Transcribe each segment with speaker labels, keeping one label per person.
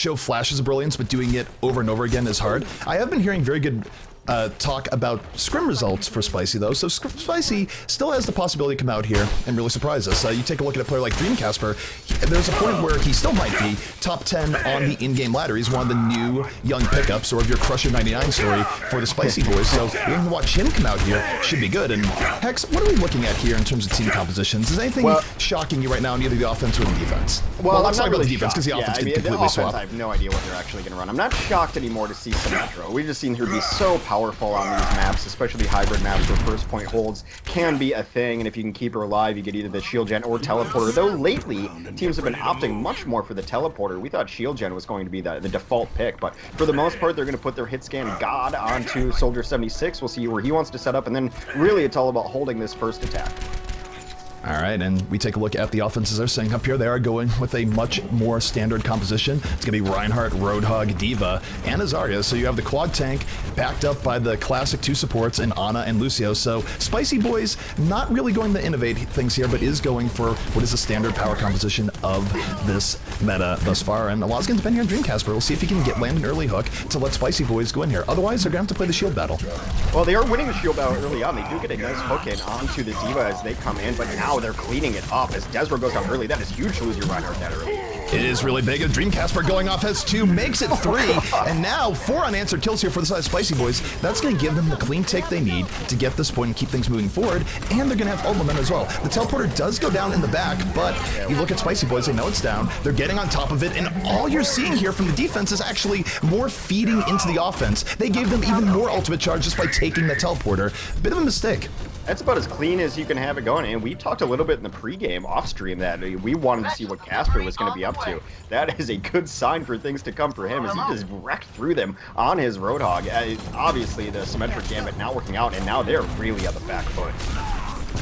Speaker 1: show flashes of brilliance, but doing it over and over again is hard. I have been hearing very good talk about scrim results for Spicy, though, so Spicy still has the possibility to come out here and really surprise us. You take a look at a player like Dreamcasper, there's a point where he still might be top 10 on the in-game ladder. He's one of the new young pickups, or of your Crusher 99 story for the Spicy boys, so you're going to watch him come out here. Should be good. And Hex, what are we looking at here in terms of team compositions? Is anything shocking you right now in either the offense or the defense?
Speaker 2: Well, I'm not really
Speaker 1: the defense, because the offense can completely
Speaker 2: the
Speaker 1: swap.
Speaker 2: I have no idea what they're actually going to run. I'm not shocked anymore to see Symmetra. We've just seen her be so powerful on these maps, especially hybrid maps where first point holds can be a thing, and if you can keep her alive, you get either the shield gen or teleporter. Though lately, teams have been opting much more for the teleporter. We thought shield gen was going to be the default pick, but for the most part, they're going to put their hit scan god onto Soldier 76. We'll see where he wants to set up, and then really it's all about holding this first attack.
Speaker 1: All right, and we take a look at the offenses they're setting up here. They are going with a much more standard composition. It's going to be Reinhardt, Roadhog, D.Va, and Azaria. So you have the quad tank backed up by the classic two supports in Ana and Lucio. So Spicy Boys not really going to innovate things here, but is going for what is the standard power composition of this meta thus far. And a lot's going to depend here on Dreamcasper. We'll see if he can land an early hook to let Spicy Boys go in here. Otherwise, they're going to have to play the shield battle.
Speaker 2: Well, they are winning the shield battle early on. They do get a nice hook in onto the D.Va as they come in, but now they're cleaning it up as Desro goes down early. That is huge to lose your Reinhardt that early.
Speaker 1: It is really big. And Dreamcasper going off has 2, makes it 3, and now 4 unanswered kills here for the side of Spicy Boys. That's going to give them the clean take they need to get this point and keep things moving forward, and they're going to have ult momentum as well. The teleporter does go down in the back, but you look at Spicy Boys, they know it's down. They're getting on top of it, and all you're seeing here from the defense is actually more feeding into the offense. They gave them even more ultimate charge just by taking the teleporter. Bit of a mistake.
Speaker 2: That's about as clean as you can have it going, and we talked a little bit in the pregame off-stream that we wanted to see what Casper was going to be up to. That is a good sign for things to come for him, as he just wrecked through them on his Roadhog. Obviously, the Symmetra gambit not working out, and now they're really on the back foot.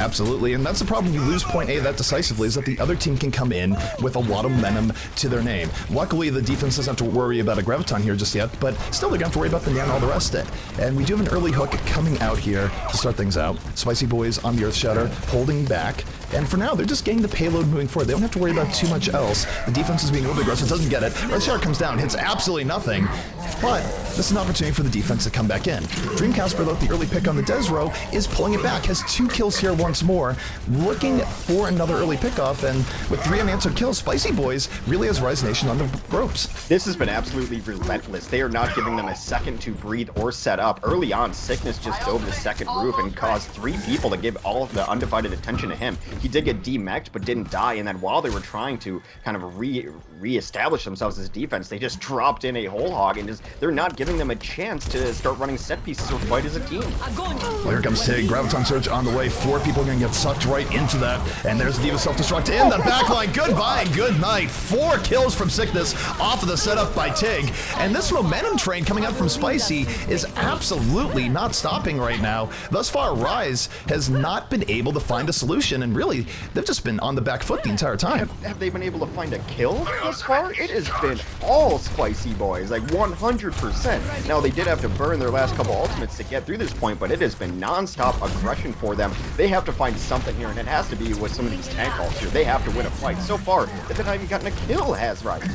Speaker 1: Absolutely, and that's the problem. You lose point A that decisively, is that the other team can come in with a lot of momentum to their name. Luckily, the defense doesn't have to worry about a Graviton here just yet, but still they're going to have to worry about the Nan and all the rest of it. And we do have an early hook coming out here to start things out. Spicy Boys on the Earth Shatter, holding back. And for now, they're just getting the payload moving forward. They don't have to worry about too much else. The defense is being a little bit aggressive, doesn't get it. Earth Shatter comes down, hits absolutely nothing. But this is an opportunity for the defense to come back in. Dreamcasper, though, the early pick on the Desro, is pulling it back. Has 2 kills here once more, looking for another early pickoff. And with 3 unanswered kills, Spicy Boys really has Rise Nation on the ropes.
Speaker 2: This has been absolutely relentless. They are not giving them a second to breathe or set up. Early on, Sickness just dove the second roof and caused 3 people to give all of the undivided attention to him. He did get demeched, but didn't die. And then while they were trying to kind of re-establish themselves as defense, they just dropped in a whole hog, and they're not giving them a chance to start running set pieces or fight as a team.
Speaker 1: Well, here comes Tig. Graviton Surge on the way. 4 people are going to get sucked right into that. And there's D.Va self-destruct in the backline. Goodbye and good night. 4 kills from Sickness off of the setup by Tig. And this momentum train coming out from Spicy is absolutely not stopping right now. Thus far, Rise has not been able to find a solution, and really, they've just been on the back foot the entire time.
Speaker 2: Have they been able to find a kill thus far? It has been all Spicy Boys, like 100%. Now, they did have to burn their last couple ultimates to get through this point, but it has been non-stop aggression for them. They have to find something here, and it has to be with some of these tank ults here. They have to win a fight. So far, they've not even gotten a kill, has Rise.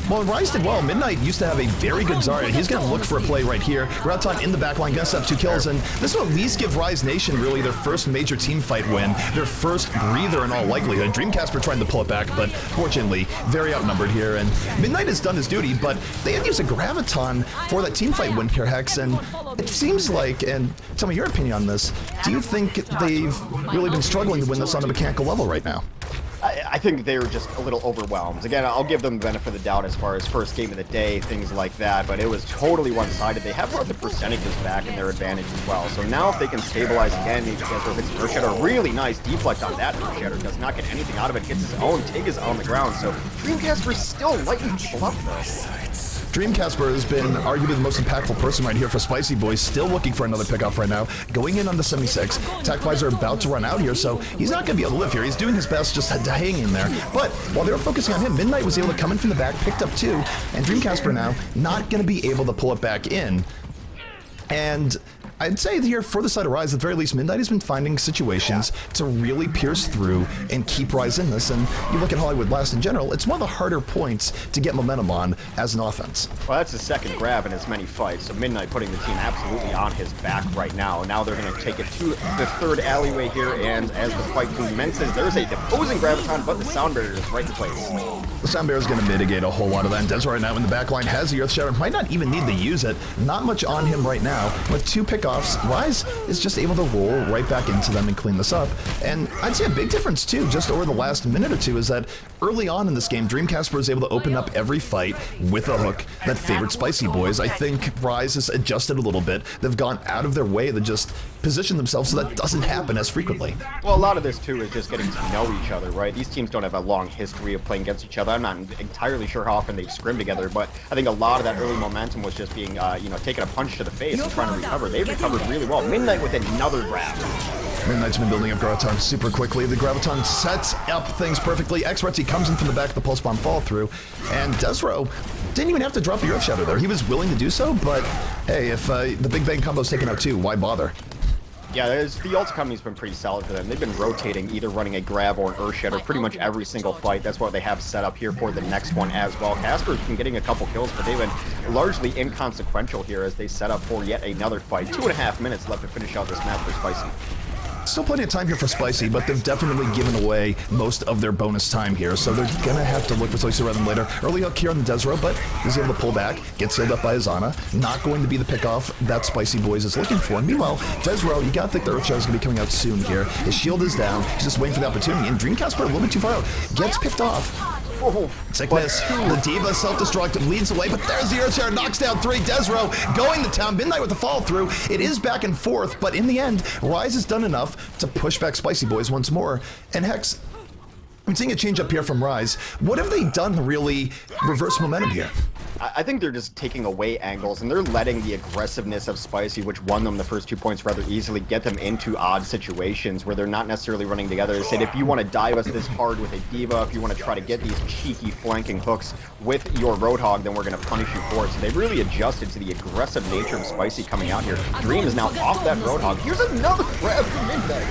Speaker 1: Well, Rise did well. Midnight used to have a very good Zarya. He's going to look for a play right here. Graviton in the backline, going to set up 2 kills, and this will at least give Rise Nation really their first major team fight win, their first breather in all likelihood. Dreamcasper trying to pull it back, but fortunately, very outnumbered here, and Midnight has done his duty, but they had to use a Graviton for that team fight win here, Hex, and it seems like, and tell me your opinion on this, do you think they've really been struggling to win this on a mechanical level right now?
Speaker 2: I think they were just a little overwhelmed. Again, I'll give them the benefit of the doubt as far as first game of the day, things like that, but it was totally one-sided. They have brought the percentages back in their advantage as well. So now if they can stabilize again, maybe Desro hits Earth Shatter. A really nice deflect on that Earth Shatter. Does not get anything out of it. Gets his own. Tig is on the ground. So Dreamcasper is still lighting people up though.
Speaker 1: Dreamcasper has been arguably the most impactful person right here for Spicy Boys, still looking for another pickoff right now, going in on the 76. Attack flies are about to run out here, so he's not going to be able to live here. He's doing his best just to hang in there. But while they were focusing on him, Midnight was able to come in from the back, picked up 2, and Dreamcasper now not going to be able to pull it back in. And I'd say here, for the side of Rise, at the very least, Midnight has been finding situations to really pierce through and keep Rise in this. And you look at Hollywood Blast in general, it's one of the harder points to get momentum on as an offense.
Speaker 2: Well, that's the second grab in as many fights, so Midnight putting the team absolutely on his back right now. Now they're going to take it to the third alleyway here, and as the fight commences, there's a opposing graviton, but the sound barrier is right in place.
Speaker 1: The sound barrier is going to mitigate a whole lot of that. And Desert right now in the back line has the Earth Shatter. Might not even need to use it. Not much on him right now. With 2 pickoffs, Rise is just able to roll right back into them and clean this up. And I'd say a big difference too, just over the last minute or two, is that early on in this game, Dreamcasper was able to open up every fight with a hook that favored Spicy Boys. I think Rise has adjusted a little bit. They've gone out of their way to just position themselves so that doesn't happen as frequently.
Speaker 2: Well, a lot of this too is just getting to know each other, right? These teams don't have a long history of playing against each other. I'm not entirely sure how often they've scrimmed together, but I think a lot of that early momentum was just being, taking a punch to the face and trying to recover. They've recovered really well. Midnight with another grab.
Speaker 1: Midnight's been building up Graviton super quickly. The Graviton sets up things perfectly. X-Retzy comes in from the back of the Pulse Bomb fall through, and Desro didn't even have to drop the Earth Shatter there. He was willing to do so, but hey, if the Big Bang combo's taken out too, why bother?
Speaker 2: Yeah, the ult company's been pretty solid for them. They've been rotating, either running a grab or an Earth Shatter pretty much every single fight. That's what they have set up here for the next one as well. Casper's been getting a couple kills, but they've been largely inconsequential here as they set up for yet another fight. 2.5 minutes left to finish out this match for Spicy.
Speaker 1: Still plenty of time here for Spicy, but they've definitely given away most of their bonus time here, so they're gonna have to look for Spicy rather than later. Early hook here on the Desro, but he's able to pull back, get sealed up by Azana. Not going to be the pickoff that Spicy Boys is looking for. Meanwhile, Desro, you gotta think the Earth Shatter is gonna be coming out soon here. His shield is down, he's just waiting for the opportunity, and Dreamcasper a little bit too far out. Gets picked off.
Speaker 2: Oh,
Speaker 1: Sickness. The Diva self-destruct leads away, but there's the Earth Shatter, knocks down 3. Desro going to town. Midnight with the follow through. It is back and forth, but in the end, Rise has done enough to push back Spicy Boys once more. And Hex, I'm seeing a change up here from Rise. What have they done to really reverse momentum here?
Speaker 2: I think they're just taking away angles, and they're letting the aggressiveness of Spicy, which won them the first 2 points rather easily, get them into odd situations where they're not necessarily running together. They said, if you want to dive us this hard with a Diva, if you want to try to get these cheeky flanking hooks with your Roadhog, then we're going to punish you for it. So they've really adjusted to the aggressive nature of Spicy coming out here. Dream is now off that Roadhog. Here's another grab from Midnight.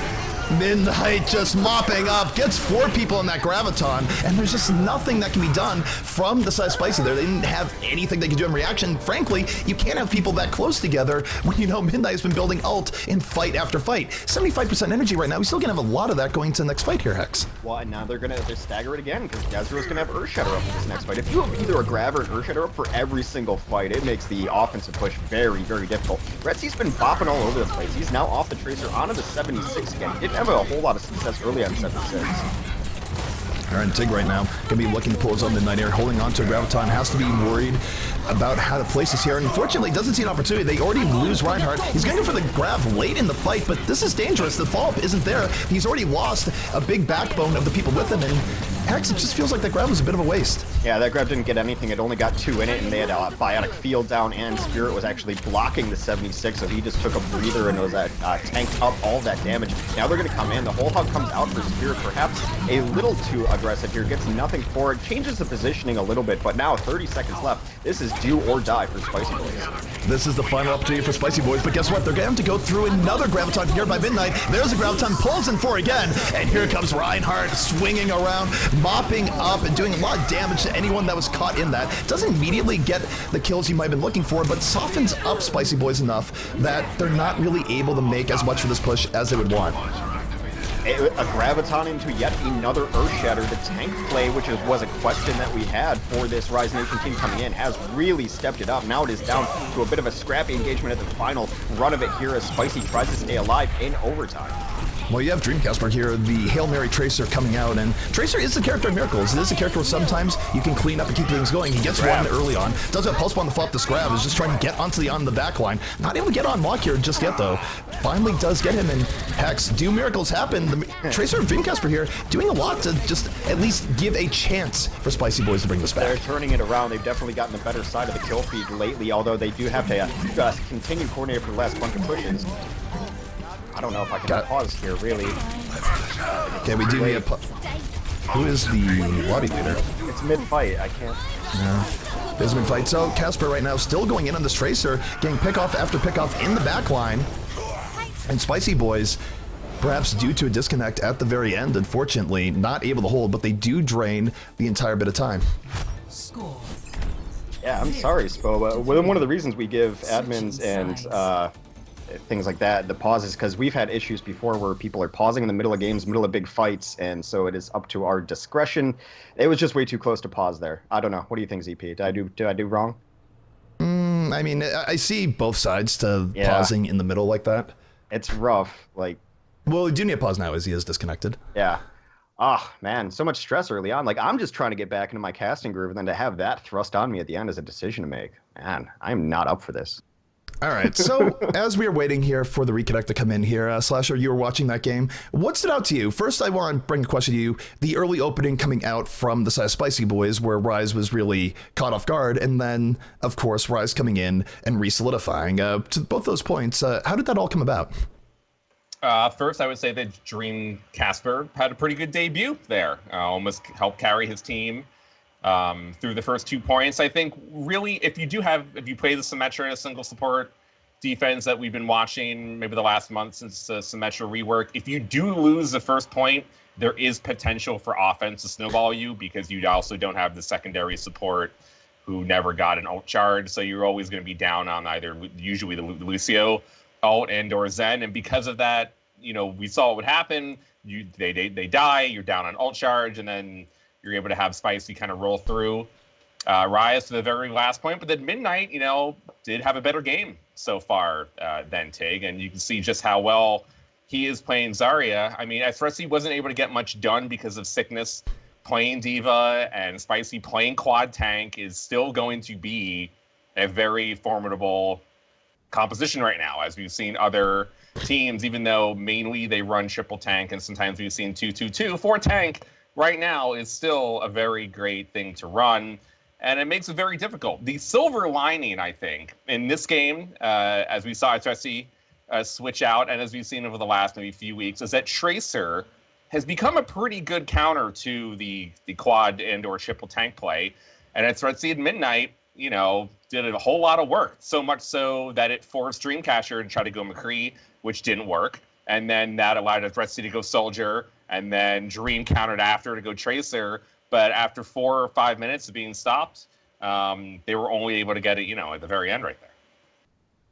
Speaker 1: Midnight just mopping up, gets 4 people in that Graviton, and there's just nothing that can be done from the side of Spicy there. They didn't have anything they could do in reaction. Frankly, you can't have people that close together when you know Midnight has been building ult in fight after fight. 75% energy right now. We still gonna have a lot of that going to the next fight here, Hex.
Speaker 2: Well, and now they're stagger it again, because Desro's gonna have Earth Shatter up for this next fight. If you have either a grab or an Earth Shatter up for every single fight, it makes the offensive push very, very difficult. Retsy's been bopping all over the place. He's now off the Tracer onto the 76 again. He didn't have a whole lot of success early on 76.
Speaker 1: Aaron Tig right now gonna be looking to pull his own Midnight Air, holding on to a Graviton, has to be worried about how to place this here, and unfortunately doesn't see an opportunity. They already lose Reinhardt. He's gonna go for the grab late in the fight, but this is dangerous. The follow-up isn't there. He's already lost a big backbone of the people with him, and Hex, it just feels like that grab was a bit of a waste.
Speaker 2: Yeah, that grab didn't get anything. It only got 2 in it, and they had a Biotic Field down, and Spirit was actually blocking the 76, so he just took a breather and was tanked up all that damage. Now they're going to come in. The whole hug comes out for Spirit, perhaps a little too aggressive here. Gets nothing for it, changes the positioning a little bit, but now 30 seconds left. This is do or die for Spicy Boys.
Speaker 1: This is the final opportunity for Spicy Boys, but guess what? They're going to have to go through another Graviton here by Midnight. There's a Graviton, pulls in 4 again, and here comes Reinhardt swinging around, mopping up and doing a lot of damage to anyone that was caught in that. Doesn't immediately get the kills you might have been looking for, but softens up Spicy Boys enough that they're not really able to make as much for this push as they would want.
Speaker 2: A Graviton into yet another Earth Shatter. The tank play, which was a question that we had for this Rise Nation team coming in, has really stepped it up. Now it is down to a bit of a scrappy engagement at the final run of it here as Spicy tries to stay alive in overtime.
Speaker 1: Well, you have Dreamcasper here, the Hail Mary Tracer coming out, and Tracer is the character of miracles. It is a character where sometimes you can clean up and keep things going. He gets one early on, does have Pulse Bomb to flop the Scrab, is just trying to get on the back line. Not able to get on Mock here just yet, though. Finally does get him, and Hex, do miracles happen? The Tracer of Dreamcasper here doing a lot to just at least give a chance for Spicy Boys to bring this back.
Speaker 2: They're turning it around. They've definitely gotten the better side of the kill feed lately, although they do have to continue coordinating for the last bunch of pushes. I don't know if I can pause here, really.
Speaker 1: Okay, we do need a... Who is the lobby leader?
Speaker 2: It's mid-fight. I can't...
Speaker 1: Yeah. There's a mid-fight. So Casper right now still going in on this Tracer, getting pickoff after pickoff in the back line. And Spicy Boys, perhaps due to a disconnect at the very end, unfortunately, not able to hold, but they do drain the entire bit of time.
Speaker 2: Yeah, I'm sorry, Spo, but one of the reasons we give admins and things like that the pauses, because we've had issues before where people are pausing in the middle of games, middle of big fights, and so it is up to our discretion. It was just way too close to pause there. I don't know. What do you think, ZP? Did I do wrong?
Speaker 1: I mean, I see both sides to pausing in the middle like that.
Speaker 2: It's rough. Like,
Speaker 1: well, we do need a pause now as he is disconnected.
Speaker 2: Yeah. Ah, man, so much stress early on. Like, I'm just trying to get back into my casting groove, and then to have that thrust on me at the end is a decision to make. Man, I'm not up for this.
Speaker 1: All right, so as we are waiting here for the reconnect to come in here, Slasher, you were watching that game. What stood out to you? First, I want to bring a question to you. The early opening coming out from the side of Spicy Boys, where Rise was really caught off guard, and then, of course, Rise coming in and re-solidifying. To both those points, how did that all come about?
Speaker 3: First, I would say that Dream Casper had a pretty good debut there. Almost helped carry his team through the first 2 points. I think really, if you play the Symmetra single support defense that we've been watching maybe the last month since the Symmetra rework, if you do lose the first point, there is potential for offense to snowball you because you also don't have the secondary support who never got an ult charge. So you're always going to be down on either usually the Lucio ult and or Zen. And because of that, we saw what would happen. They die, you're down on ult charge, and then you're able to have Spicy kind of roll through Rise to the very last point. But then Midnight, did have a better game so far than Tig, and you can see just how well he is playing Zarya. I mean, at first he wasn't able to get much done because of sickness. Playing Diva and Spicy playing quad tank is still going to be a very formidable composition right now, as we've seen other teams, even though mainly they run triple tank and sometimes we've seen 2-2-2, 4 tank right now is still a very great thing to run, and it makes it very difficult. The silver lining, I think, in this game, as we saw Tracy switch out, and as we've seen over the last maybe few weeks, is that Tracer has become a pretty good counter to the quad and or triple tank play, and at Tracy at Midnight, did a whole lot of work, so much so that it forced Dreamcatcher to try to go McCree, which didn't work, and then that allowed Tracy to go Soldier, and then Dream countered after to go Tracer, but after 4 or 5 minutes of being stopped, they were only able to get it, at the very end right there.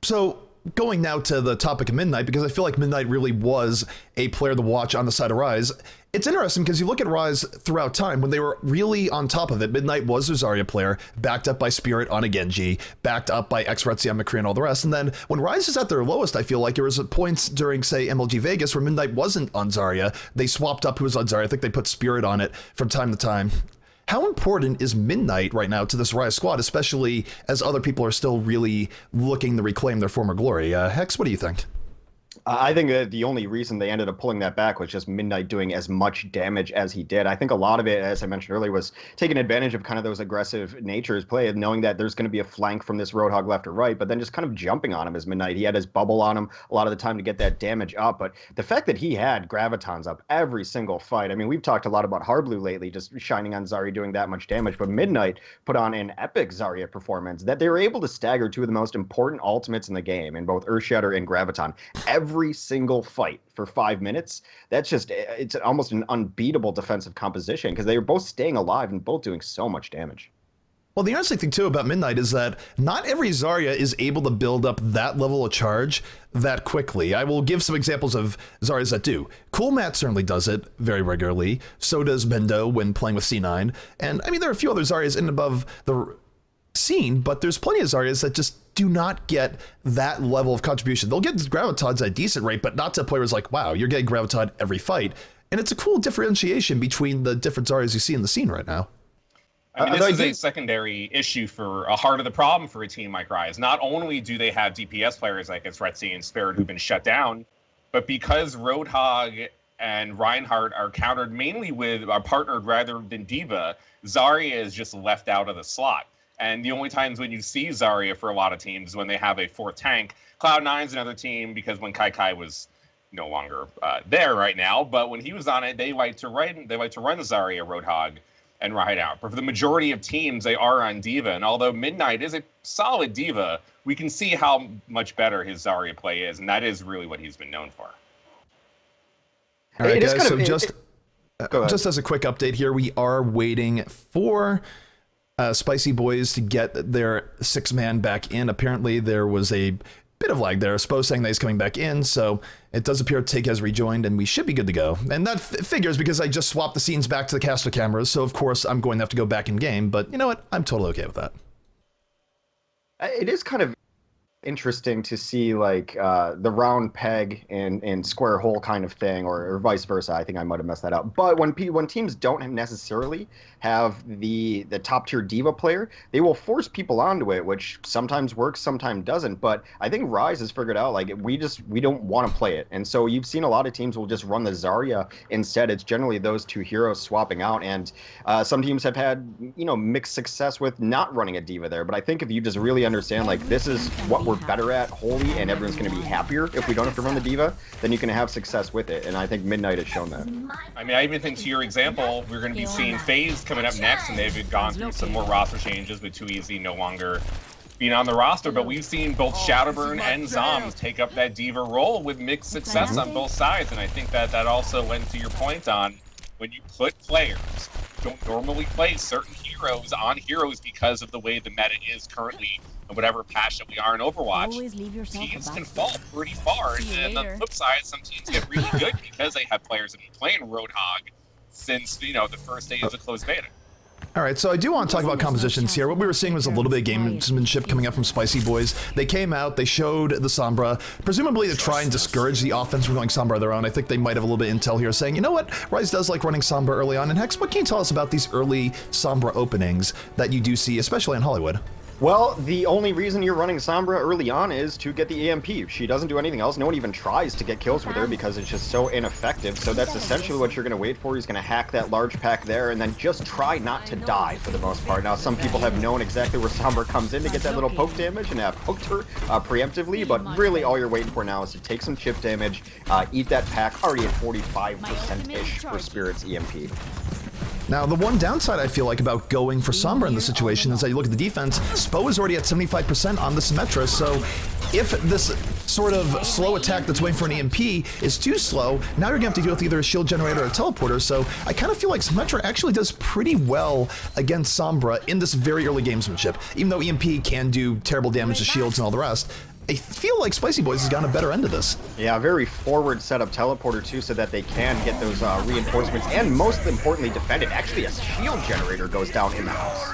Speaker 1: So going now to the topic of Midnight, because I feel like Midnight really was a player to watch on the side of Rise. It's interesting because you look at Rise throughout time, when they were really on top of it, Midnight was a Zarya player, backed up by Spirit on a Genji, backed up by X-Retzi on McCree and all the rest. And then when Rise is at their lowest, I feel like there was points during, say, MLG Vegas where Midnight wasn't on Zarya. They swapped up who was on Zarya. I think they put Spirit on it from time to time. How important is Midnight right now to this Rise squad, especially as other people are still really looking to reclaim their former glory? Hex, what do you think?
Speaker 2: I think that the only reason they ended up pulling that back was just Midnight doing as much damage as he did. I think a lot of it, as I mentioned earlier, was taking advantage of kind of those aggressive natures play, knowing that there's going to be a flank from this Roadhog left or right, but then just kind of jumping on him as Midnight. He had his bubble on him a lot of the time to get that damage up, but the fact that he had Gravitons up every single fight, I mean, we've talked a lot about Hardblue lately, just shining on Zarya doing that much damage, but Midnight put on an epic Zarya performance that they were able to stagger two of the most important ultimates in the game in both Earthshatter and Graviton every single fight for 5 minutes. That's just, it's almost an unbeatable defensive composition because they were both staying alive and both doing so much damage.
Speaker 1: Well, the interesting thing, too, about Midnight is that not every Zarya is able to build up that level of charge that quickly. I will give some examples of Zaryas that do. Cool Matt certainly does it very regularly. So does Mendo when playing with C9. And, I mean, there are a few other Zaryas in and above the scene, but there's plenty of Zaryas that just do not get that level of contribution. They'll get Gravitons at a decent rate, but not to players like, wow, you're getting Graviton every fight. And it's a cool differentiation between the different Zaryas you see in the scene right now.
Speaker 3: I mean, this is a secondary issue for a heart of the problem for a team like Rise. Not only do they have DPS players like Retzi and Spirit who've been shut down, but because Roadhog and Reinhardt are countered mainly with our partnered rather than Diva, Zarya is just left out of the slot. And the only times when you see Zarya for a lot of teams is when they have a fourth tank. Cloud9's another team because when Kai was no longer there right now, but when he was on it, they like to run Zarya Roadhog and ride out. But for the majority of teams, they are on D.Va. And although Midnight is a solid D.Va, we can see how much better his Zarya play is. And that is really what he's been known for.
Speaker 1: All right, guys, so just as a quick update here, we are waiting for Spicy Boys to get their 6-man back in. Apparently, there was a bit of lag there. Spo saying that he's coming back in, so it does appear Tig has rejoined, and we should be good to go. And that figures because I just swapped the scenes back to the caster cameras, so of course I'm going to have to go back in game, but you know what? I'm totally okay with that.
Speaker 2: It is kind of interesting to see like the round peg and square hole kind of thing, or vice versa. I think I might have messed that up. But when teams don't necessarily have the top tier D.Va player, they will force people onto it, which sometimes works, sometimes doesn't. But I think Rise has figured out like we don't want to play it, and so you've seen a lot of teams will just run the Zarya instead. It's generally those two heroes swapping out, and some teams have had mixed success with not running a D.Va there. But I think if you just really understand like this is what we're better at wholly, and everyone's going to be happier if we don't have to run the D.Va, then you can have success with it. And I think Midnight has shown that.
Speaker 3: I mean, I even think to your example, we're going to be seeing FaZe coming up next, and they've gone through some more roster changes with Too Easy no longer being on the roster. But we've seen both Shadowburn and Zoms take up that D.Va role with mixed success on both sides. And I think that also went to your point on when you put players who don't normally play certain heroes on heroes because of the way the meta is currently and whatever patch that we are in Overwatch, teams can fall pretty far. And on the flip side, some teams get really good because they have players that have been playing Roadhog since, the first days of closed beta.
Speaker 1: All right, so I do want to talk about compositions here. What we were seeing was a little bit of gamesmanship coming up from Spicy Boys. They came out, they showed the Sombra, presumably to try and discourage the offense from going Sombra of their own. I think they might have a little bit of intel here saying, you know what, Rise does like running Sombra early on. And Hex, what can you tell us about these early Sombra openings that you do see, especially in Hollywood?
Speaker 2: Well, the only reason you're running Sombra early on is to get the EMP. She doesn't do anything else. No one even tries to get kills with her because it's just so ineffective. So that's essentially what you're going to wait for. He's going to hack that large pack there and then just try not to die for the most part. Now, some people have known exactly where Sombra comes in to get that little poke damage and have poked her preemptively, but really all you're waiting for now is to take some chip damage, eat that pack, already at 45%-ish for Spirit's EMP.
Speaker 1: Now, the one downside I feel like about going for Sombra in this situation is that you look at the defense, Spo is already at 75% on the Symmetra, so if this sort of slow attack that's waiting for an EMP is too slow, now you're going to have to deal with either a shield generator or a teleporter, so I kind of feel like Symmetra actually does pretty well against Sombra in this very early gamesmanship. Even though EMP can do terrible damage to shields and all the rest, I feel like Spicy Boys has gotten a better end of this.
Speaker 2: Yeah, very forward setup teleporter too, so that they can get those reinforcements and most importantly defend it. Actually, a shield generator goes down in the house.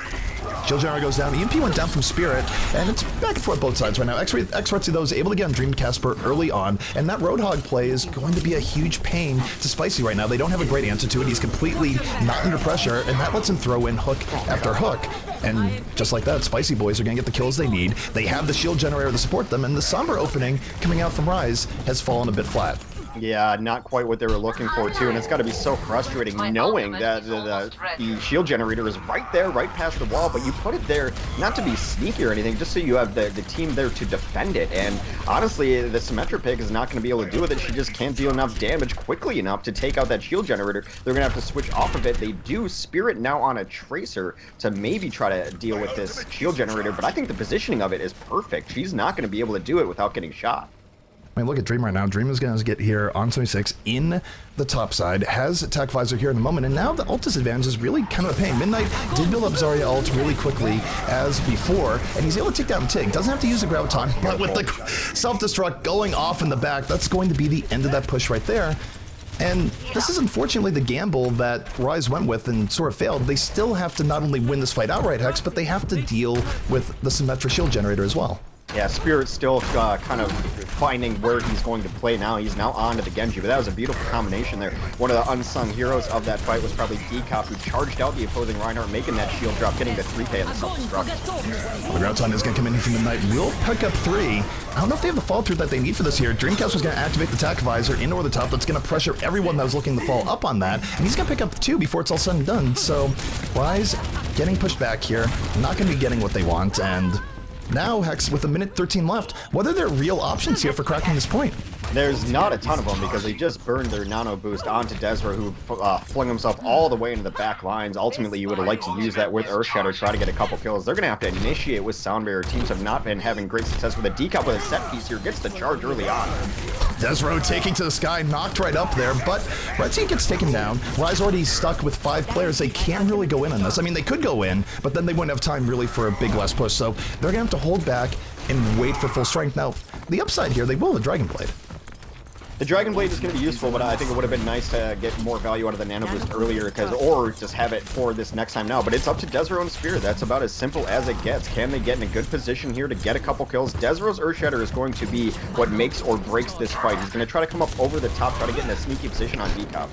Speaker 1: Shield generator goes down. EMP went down from Spirit, and it's back and forth both sides right now. X-Retzy, though, is able to get on Dream Casper early on, and that Roadhog play is going to be a huge pain to Spicy right now. They don't have a great answer to it. He's completely not under pressure, and that lets him throw in hook after hook. And just like that, Spicy Boys are going to get the kills they need. They have the shield generator to support them, and the Sombra opening coming out from Rise has fallen a bit flat.
Speaker 2: Yeah, not quite what they were looking for, too, and it's got to be so frustrating knowing that the shield generator is right there, right past the wall, but you put it there not to be sneaky or anything, just so you have the team there to defend it, and honestly, the Symmetra pick is not going to be able to deal with it. She just can't deal enough damage quickly enough to take out that shield generator. They're going to have to switch off of it. They do Spirit now on a Tracer to maybe try to deal with this shield generator, but I think the positioning of it is perfect. She's not going to be able to do it without getting shot.
Speaker 1: I mean, look at Dream right now. Dream is going to get here on 76 in the top side, has Attack Visor here in a moment, and now the ult disadvantage is really kind of a pain. Midnight did build up Zarya ult really quickly as before, and he's able to take down Tig. Doesn't have to use the Graviton, but with the self-destruct going off in the back, that's going to be the end of that push right there. And this is unfortunately the gamble that Rise went with and sort of failed. They still have to not only win this fight outright, Hex, but they have to deal with the Symmetra shield generator as well.
Speaker 2: Yeah, Spirit's still kind of finding where he's going to play now. He's now on to the Genji, but that was a beautiful combination there. One of the unsung heroes of that fight was probably Decop, who charged out the opposing Reinhardt, making that shield drop, getting the 3K and the self-destruct.
Speaker 1: Well, the Graviton is going to come in from the Midnight. Will pick up 3. I don't know if they have the fall-through that they need for this here. Dreamcast was going to activate the Attack Visor in over the top. That's going to pressure everyone that was looking to fall up on that, and he's going to pick up 2 before it's all said and done. So, Rise getting pushed back here, not going to be getting what they want, and Now, Hex, with a minute 13 left, what are their real options here for cracking this point?
Speaker 2: There's not a ton of them because they just burned their nano boost onto Desra, who flung himself all the way into the back lines. Ultimately, you would have liked to use that with Earthshatter, try to get a couple kills. They're going to have to initiate with Sound Barrier. Teams have not been having great success with a decap with a set piece here. Gets the charge early on.
Speaker 1: Desro taking to the sky, knocked right up there, but Red Team gets taken down. Rise already stuck with 5 players. They can't really go in on this. I mean, they could go in, but then they wouldn't have time really for a big last push. So they're going to have to hold back and wait for full strength. Now, the upside here, they will have a Dragon Blade.
Speaker 2: The Dragon Blade is going to be useful, but I think it would have been nice to get more value out of the Nano Boost earlier, or just have it for this next time now. But it's up to Desro and Spirit. That's about as simple as it gets. Can they get in a good position here to get a couple kills? Desro's Earthshatter is going to be what makes or breaks this fight. He's going to try to come up over the top, try to get in a sneaky position on Decop.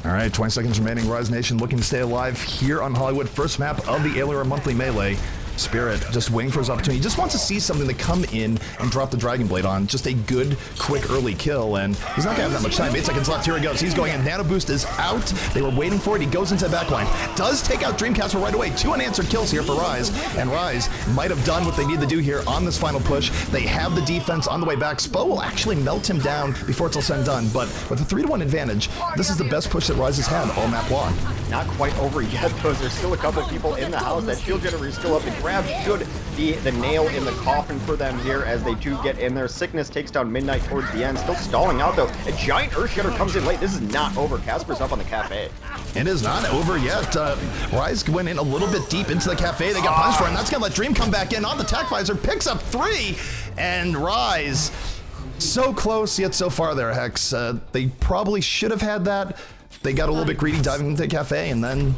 Speaker 1: All right, 20 seconds remaining. Rise Nation looking to stay alive here on Hollywood. First map of the Alien Monthly Melee. Spirit just waiting for his opportunity. He just wants to see something to come in and drop the Dragon Blade on. Just a good, quick, early kill, and he's not going to have that much time. 8 seconds left. Here he goes. He's going in. Nano Boost is out. They were waiting for it. He goes into the backline. Does take out Dreamcatcher right away. 2 unanswered kills here for Rise, and Rise might have done what they need to do here on this final push. They have the defense on the way back. Spo will actually melt him down before it's all said and done, but with a 3-1 advantage, this is the best push that Rise has had all map long.
Speaker 2: Not quite over yet, though. There's still a couple people in the house. That shield generator is still up. The grab should be the nail in the coffin for them here as they do get in there. Sickness takes down Midnight towards the end. Still stalling out, though. A giant Earthshatter comes in late. This is not over. Casper's up on the cafe.
Speaker 1: It is not over yet. Rise went in a little bit deep into the cafe. They got punished for it, and that's going to let Dream come back in on the Tac Visor. Picks up 3, and Rise so close yet so far there, Hex. They probably should have had that. They got a little bit greedy diving into the cafe, and then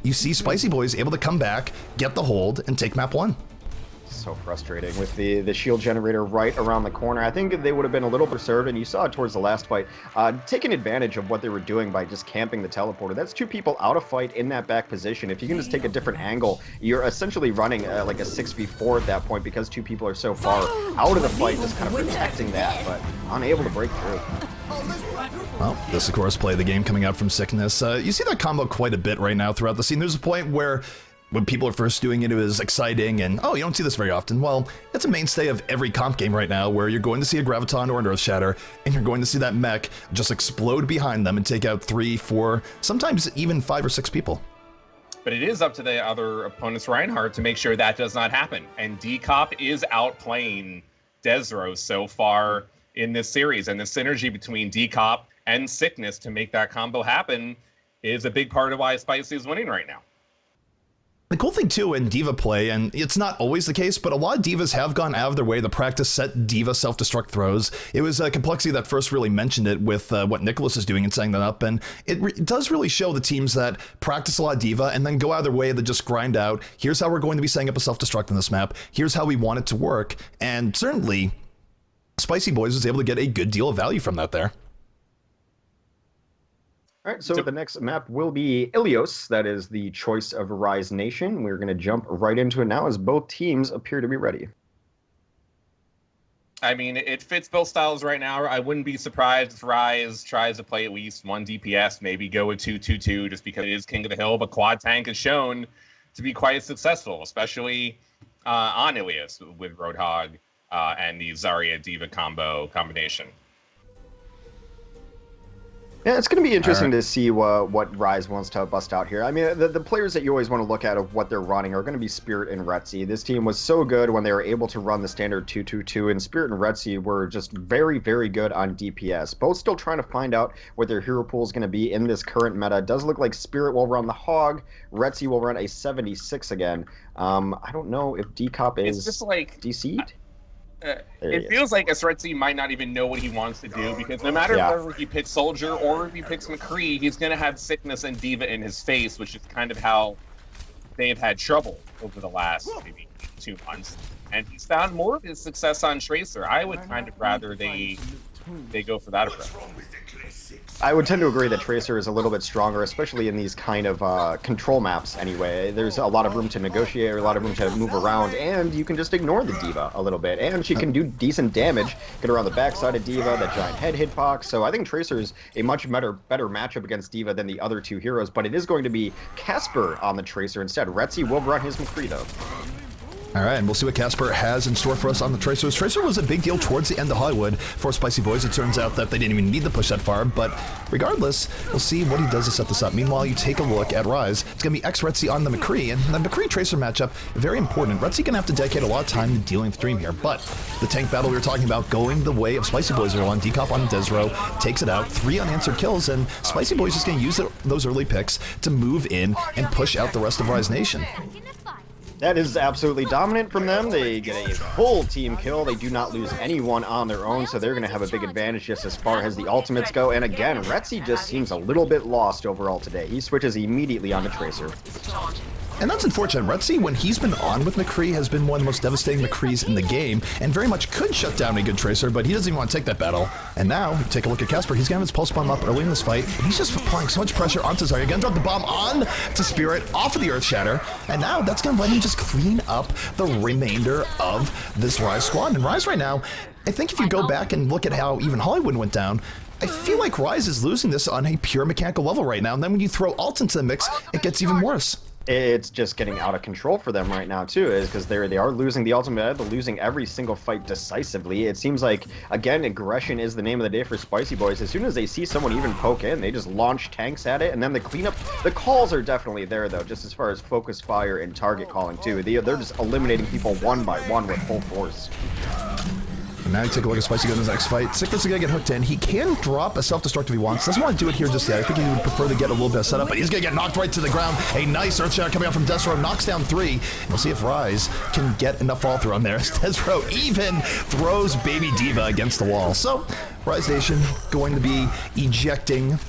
Speaker 1: you see Spicy Boys able to come back, get the hold, and take map 1.
Speaker 2: So frustrating with the shield generator right around the corner. I think they would have been a little preserved, and you saw it towards the last fight, taking advantage of what they were doing by just camping the teleporter. That's 2 people out of fight in that back position. If you can just take a different angle, you're essentially running like a 6v4 at that point because 2 people are so far out of the fight, just kind of protecting that, but unable to break through.
Speaker 1: Well, this, of course, play the game coming out from Sickness. You see that combo quite a bit right now throughout the scene. There's a point where when people are first doing it, it was exciting, and oh, you don't see this very often. Well, it's a mainstay of every comp game right now, where you're going to see a Graviton or an Earthshatter, and you're going to see that mech just explode behind them and take out 3, 4, sometimes even 5 or 6 people.
Speaker 3: But it is up to the other opponent's Reinhardt to make sure that does not happen. And Decop is outplaying Desro so far in this series, and the synergy between Decop and Sickness to make that combo happen is a big part of why Spicy is winning right now.
Speaker 1: The cool thing, too, in Diva play, and it's not always the case, but a lot of Divas have gone out of their way to practice set Diva self-destruct throws. It was Complexity that first really mentioned it with what Nicholas is doing and setting that up, and it does really show the teams that practice a lot of Diva and then go out of their way to just grind out, here's how we're going to be setting up a self-destruct in this map, here's how we want it to work, and certainly Spicy Boys was able to get a good deal of value from that there.
Speaker 2: All right, so the next map will be Ilios. That is the choice of Rise Nation. We're going to jump right into it now as both teams appear to be ready.
Speaker 3: I mean, it fits both styles right now. I wouldn't be surprised if Rise tries to play at least 1 DPS, maybe go with 2-2-2 just because it is King of the Hill, but Quad Tank is shown to be quite successful, especially on Ilios with Roadhog and the Zarya Diva combination.
Speaker 2: Yeah, it's going to be interesting to see what Rise wants to bust out here. I mean, the players that you always want to look at of what they're running are going to be Spirit and Retzi. This team was so good when they were able to run the standard 2-2-2, and Spirit and Retzi were just very, very good on DPS. Both still trying to find out what their hero pool is going to be in this current meta. It does look like Spirit will run the Hog, Retzi will run a 76 again. I don't know if Decop is
Speaker 3: just like
Speaker 2: DC'd.
Speaker 3: It feels like Esretzi might not even know what he wants to do, because no matter whether he picks Soldier or if he picks McCree, he's going to have Sickness and Diva in his face, which is kind of how they've had trouble over the last maybe 2 months. And he's found more of his success on Tracer. I would kind of rather they go for that approach.
Speaker 2: I would tend to agree that Tracer is a little bit stronger, especially in these kind of control maps anyway. There's a lot of room to negotiate, a lot of room to move around, and you can just ignore the Diva a little bit. And she can do decent damage, get around the backside of Diva, that giant head hitbox. So I think Tracer is a much better matchup against Diva than the other 2 heroes, but it is going to be Casper on the Tracer instead. Retzi will run his McCree, though.
Speaker 1: All right, and we'll see what Casper has in store for us on the Tracers. Tracer was a big deal towards the end of Hollywood for Spicy Boys. It turns out that they didn't even need to push that far, but regardless, we'll see what he does to set this up. Meanwhile, you take a look at Rise. It's going to be X-Retzi on the McCree, and the McCree-Tracer matchup, very important. Retzi going to have to dedicate a lot of time to dealing with Dream here, but the tank battle we were talking about going the way of Spicy Boys early on. Decop on Desro, takes it out, 3 unanswered kills, and Spicy Boys is going to use those early picks to move in and push out the rest of Rise Nation.
Speaker 2: That is absolutely dominant from them. They get a full team kill. They do not lose anyone on their own, so they're going to have a big advantage just as far as the ultimates go. And again, Retzi just seems a little bit lost overall today. He switches immediately on the Tracer.
Speaker 1: And that's unfortunate. Retzi, when he's been on with McCree, has been one of the most devastating McCrees in the game, and very much could shut down a good Tracer, but he doesn't even want to take that battle. And now, take a look at Casper. He's going to have his pulse bomb up early in this fight, and he's just applying so much pressure onto Zarya. Going to drop the bomb on to Spirit, off of the Earth Shatter, and now that's going to let him just clean up the remainder of this Rise squad. And Rise right now, I think if you go back and look at how even Hollywood went down, I feel like Rise is losing this on a pure mechanical level right now, and then when you throw ult into the mix, it gets even worse.
Speaker 2: It's just getting out of control for them right now too, is because they are losing the ultimate, they're losing every single fight decisively. It seems like, again, aggression is the name of the day for Spicy Boys. As soon as they see someone even poke in, they just launch tanks at it, and then the cleanup, the calls are definitely there though, just as far as focus fire and target calling too. They're just eliminating people one by one with full force.
Speaker 1: And now you take a look at Spicy going in his next fight. Sickness is going to get hooked in. He can drop a self-destruct if he wants. Doesn't want to do it here just yet. I think he would prefer to get a little bit of setup, but he's going to get knocked right to the ground. A nice Earth Shatter coming out from Desro, knocks down 3. We'll see if Rise can get enough fall through on there. Desro even throws Baby Diva against the wall. So, Rise Nation going to be ejecting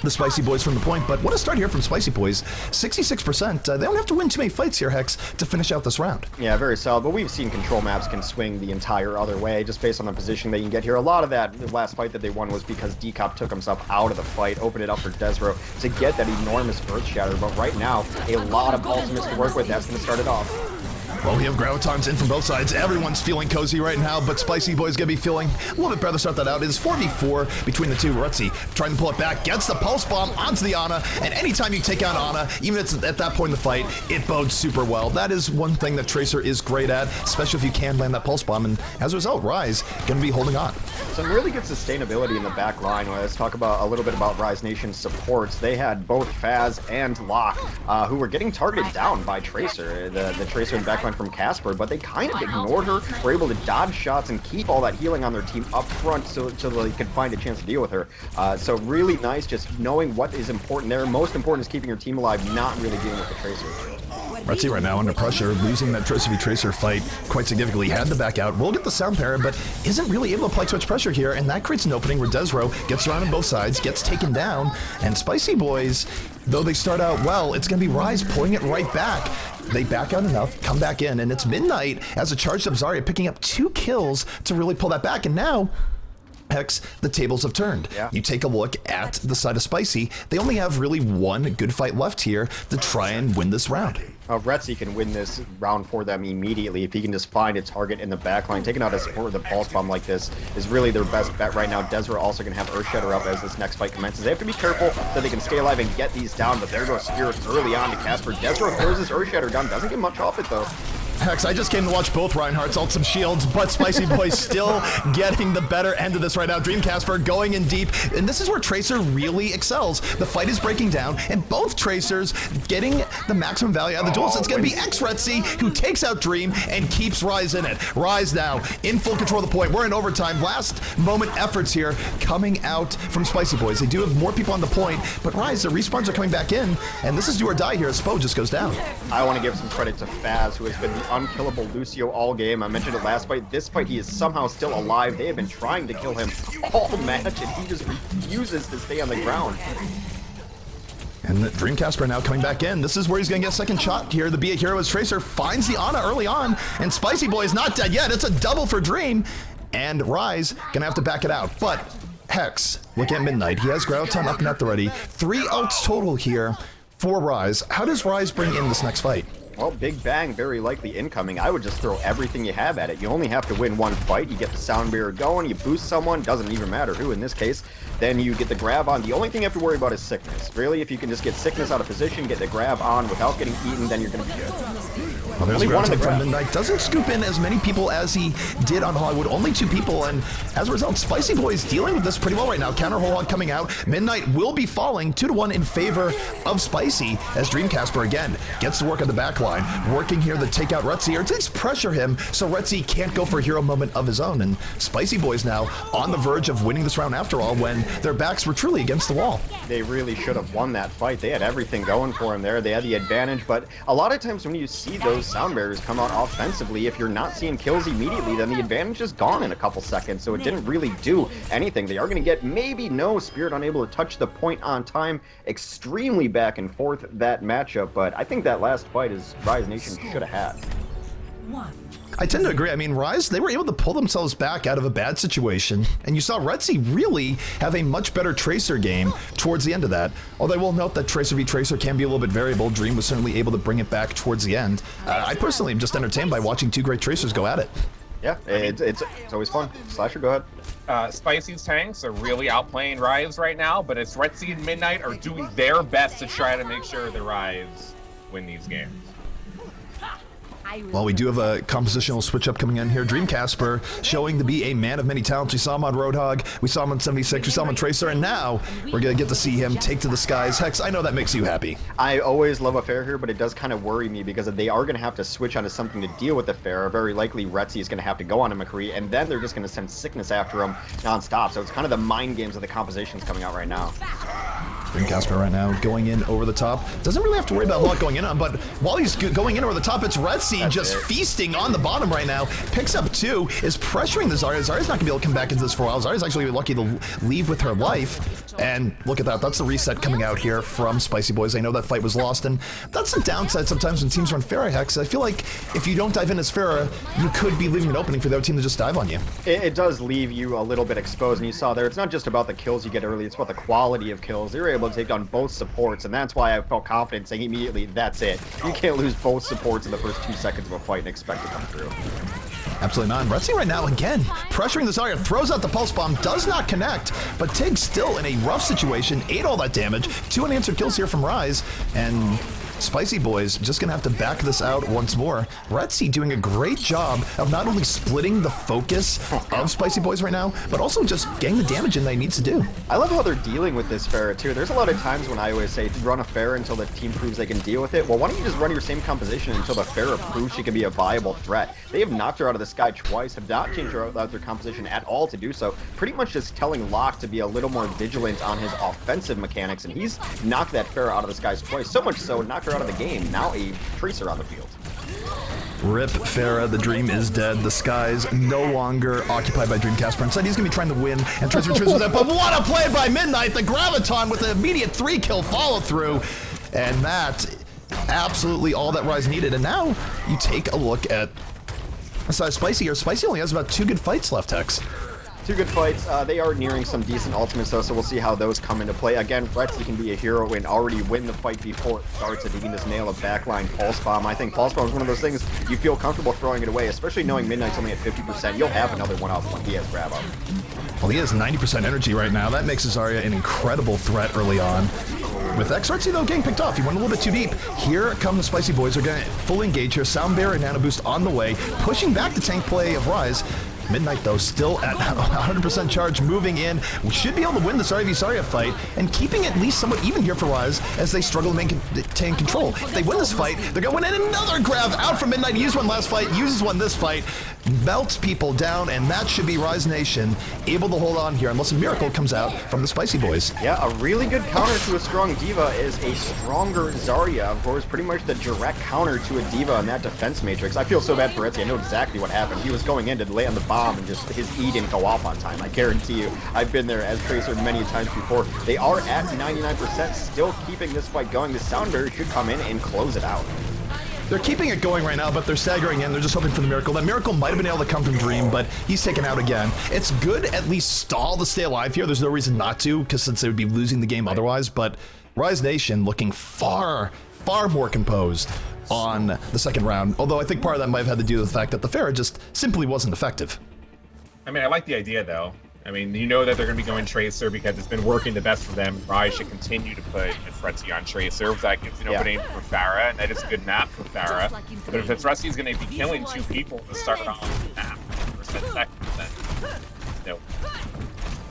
Speaker 1: the Spicy Boys from the point, but what a start here from Spicy Boys. 66%. They don't have to win too many fights here, Hex, to finish out this round.
Speaker 2: Yeah, very solid, but we've seen control maps can swing the entire other way, just based on the position they can get here. A lot of that, the last fight that they won was because Decop took himself out of the fight, opened it up for Desro to get that enormous Earth Shatter, but right now, a lot of ultimates to work with. That's going to start it off.
Speaker 1: Well, we have gravitons in from both sides. Everyone's feeling cozy right now, but Spicy Boy's gonna be feeling a little bit better to start that out. It is 4v4 between the two. Retzi trying to pull it back, gets the pulse bomb onto the Ana, and anytime you take out Ana, even if it's at that point in the fight, it bodes super well. That is one thing that Tracer is great at, especially if you can land that pulse bomb, and as a result, Rise gonna be holding on.
Speaker 2: Some really good sustainability in the back line. Let's talk about a little bit about Rise Nation's supports. They had both Faz and Locke, who were getting targeted down by Tracer, the Tracer in backline from Casper, but they kind of ignored her, were able to dodge shots and keep all that healing on their team up front so they could find a chance to deal with her. So really nice just knowing what is important there. Most important is keeping your team alive, not really dealing with the Tracer.
Speaker 1: Retzi right now under pressure, losing that Tracer v Tracer fight quite significantly. Had to back out. Will get the sound parry, but isn't really able to apply too much pressure here, and that creates an opening where Desro gets around on both sides, gets taken down, and Spicy Boys, though they start out well, it's going to be Rise pulling it right back. They back out enough, come back in, and it's Midnight as a charged up Zarya picking up 2 kills to really pull that back, and now Hex, the tables have turned.
Speaker 2: Yeah.
Speaker 1: You take a look at the side of Spicy, they only have really one good fight left here to try and win this round.
Speaker 2: Retzi can win this round for them immediately if he can just find a target in the backline. Taking out a support with a pulse bomb like this is really their best bet right now. Desra also going to have Earth Shatter up as this next fight commences. They have to be careful so they can stay alive and get these down, but there goes Spirit early on to Casper. Desra throws his Earth Shatter down, doesn't get much off it though.
Speaker 1: Hex, I just came to watch both Reinhardts ult some shields, but Spicy Boy still getting the better end of this right now. Dream Casper going in deep, and this is where Tracer really excels. The fight is breaking down, and both Tracers getting the maximum value out of the duels. It's going to be X-Retzi who takes out Dream and keeps Rise in it. Rise now in full control of the point. We're in overtime. Last moment efforts here coming out from Spicy Boys. They do have more people on the point, but Rise, the respawns are coming back in, and this is do or die here as Spo just goes down.
Speaker 2: I want to give some credit to Faz, who has been the unkillable Lucio all game. I mentioned it last fight. This fight, he is somehow still alive. They have been trying to kill him all match, and he just refuses to stay on the ground.
Speaker 1: And the Dream Casper now coming back in. This is where he's going to get a second shot here. The Be a Hero as Tracer finds the Ana early on, and Spicy Boy is not dead yet. It's a double for Dream, and Rise going to have to back it out. But Hex, look at Midnight. He has Graviton up and at the ready. 3 ults total here for Rise. How does Rise bring in this next fight?
Speaker 2: Well, Big Bang very likely incoming. I would just throw everything you have at it. You only have to win one fight. You get the sound barrier going, you boost someone, doesn't even matter who in this case. Then you get the grab on. The only thing you have to worry about is sickness. Really, if you can just get sickness out of position, get the grab on without getting eaten, then you're going to be good.
Speaker 1: Well, there's
Speaker 2: Only
Speaker 1: a
Speaker 2: one in the
Speaker 1: grab from
Speaker 2: grab.
Speaker 1: Midnight. Doesn't scoop in as many people as he did on Hollywood. Only 2 people, and as a result, Spicy Boy's dealing with this pretty well right now. Counter whole hog coming out. Midnight will be falling 2-1 in favor of Spicy as Dream Casper again gets to work on the back line, working here to take out Retzi, or at least pressure him so Retzi can't go for a hero moment of his own. And Spicy Boy's now on the verge of winning this round after all, when their backs were truly against the wall.
Speaker 2: They really should have won that fight. They had everything going for them there. They had the advantage, but a lot of times when you see those sound barriers come out offensively, if you're not seeing kills immediately, then the advantage is gone in a couple seconds, so it didn't really do anything. They are going to get maybe no Spirit unable to touch the point on time. Extremely back and forth that matchup, but I think that last fight is Rise Nation should have had.
Speaker 1: I tend to agree. I mean, Rise, they were able to pull themselves back out of a bad situation, and you saw Retzi really have a much better Tracer game towards the end of that. Although I will note that Tracer v Tracer can be a little bit variable. Dream was certainly able to bring it back towards the end. I personally am just entertained by watching 2 great Tracers go at it.
Speaker 2: Yeah, it's always fun. Slasher, go ahead.
Speaker 3: Spicy's tanks are really outplaying Rise right now, but it's Retzi and Midnight are doing their best to try to make sure the Rise win these games.
Speaker 1: Well, we do have a compositional switch up coming in here. Dream Casper showing to be a man of many talents. We saw him on Roadhog, we saw him on 76, we saw him on Tracer, and now we're going to get to see him take to the skies. Hex, I know that makes you happy.
Speaker 2: I always love a Pharah here, but it does kind of worry me because they are going to have to switch onto something to deal with the Pharah. Very likely Retzi is going to have to go on a McCree, and then they're just going to send Sickness after him nonstop. So it's kind of the mind games of the compositions coming out right now.
Speaker 1: Dream Casper right now going in over the top. Doesn't really have to worry about a lot going in on, but while he's going in over the top, it's Retzi just feasting on the bottom right now. Picks up 2, is pressuring the Zarya. Zarya's not going to be able to come back into this for a while. Zarya's actually lucky to leave with her life. And look at that. That's the reset coming out here from Spicy Boys. I know that fight was lost, and that's the downside sometimes when teams run Pharah Hex. I feel like if you don't dive in as Pharah, you could be leaving an opening for the other team to just dive on you.
Speaker 2: It does leave you a little bit exposed, and you saw there, it's not just about the kills you get early, it's about the quality of kills. They were able to take down both supports, and that's why I felt confident saying immediately, that's it. You can't lose both supports in the first 2 seconds of a fight and expect to come through.
Speaker 1: Absolutely not. Retzi right now, again, pressuring the Zarya, throws out the Pulse Bomb, does not connect, but Tig's still in a rough situation, ate all that damage, 2 unanswered kills here from Rise, and Spicy Boys just gonna have to back this out once more. Retzi doing a great job of not only splitting the focus of Spicy Boys right now, but also just getting the damage in that he needs to do.
Speaker 2: I love how they're dealing with this Pharah too. There's a lot of times when I always say run a Pharah until the team proves they can deal with it. Well, why don't you just run your same composition until the Pharah proves she can be a viable threat? They have knocked her out of the sky twice, have not changed her out their composition at all to do so. Pretty much just telling Locke to be a little more vigilant on his offensive mechanics, and he's knocked that Pharah out of the skies twice. So much so, knocked her out of the game. Now a Tracer on the field.
Speaker 1: Rip Pharah, the dream is dead. The skies no longer occupied by Dream Casper. Instead, he's going to be trying to win and transfer with that. But what a play by Midnight! The Graviton with the immediate 3-kill follow-through. And that, absolutely all that Rise needed. And now you take a look at Spicy here. Spicy only has about 2 good fights left, Hex.
Speaker 2: 2 good fights. They are nearing some decent ultimates though, so we'll see how those come into play. Again, Retzi can be a hero and already win the fight before it starts if he can just nail a backline Pulse Bomb. I think Pulse Bomb is one of those things you feel comfortable throwing it away, especially knowing Midnight's only at 50%. You'll have another one out when he has grab up.
Speaker 1: Well, he has 90% energy right now. That makes Zarya an incredible threat early on. With Retzi, though, getting picked off. He went a little bit too deep. Here come the Spicy Boys. They're going to fully engage here. Sound Barrier and Nano Boost on the way, pushing back the tank play of Rise. Midnight, though, still at 100% charge, moving in. We should be able to win the Zarya v Zarya fight, and keeping at least somewhat even here for Rise as they struggle to maintain control. If they win this fight, they're going to win another grab out from Midnight. He used one last fight, uses one this fight, melts people down, and that should be Rise Nation able to hold on here, unless a miracle comes out from the Spicy Boys.
Speaker 2: Yeah, a really good counter to a strong D.Va is a stronger Zarya. Of course, pretty much the direct counter to a D.Va in that defense matrix. I feel so bad for Retzi. I know exactly what happened. He was going in to lay on the bomb, and just his E didn't go off on time. I guarantee you. I've been there as Tracer many times before. They are at 99%, still keeping this fight going. The Sound Barrier should come in and close it out.
Speaker 1: They're keeping it going right now, but they're staggering in. They're just hoping for the miracle. That miracle might have been able to come from Dream, but he's taken out again. It's good at least stall to stay alive here. There's no reason not to, because since they would be losing the game otherwise, but Rise Nation looking far more composed on the second round, although I think part of that might have had to do with the fact that the Pharah just simply wasn't effective.
Speaker 3: I mean, I like the idea, though. I mean, you know that they're going to be going Tracer because it's been working the best for them. Rise should continue to put Fretzy on Tracer. That gives an opening for Pharah, and that is a good map for Pharah. But if Fretzy is going to be killing 2 people to start off the map for 10 seconds, then no.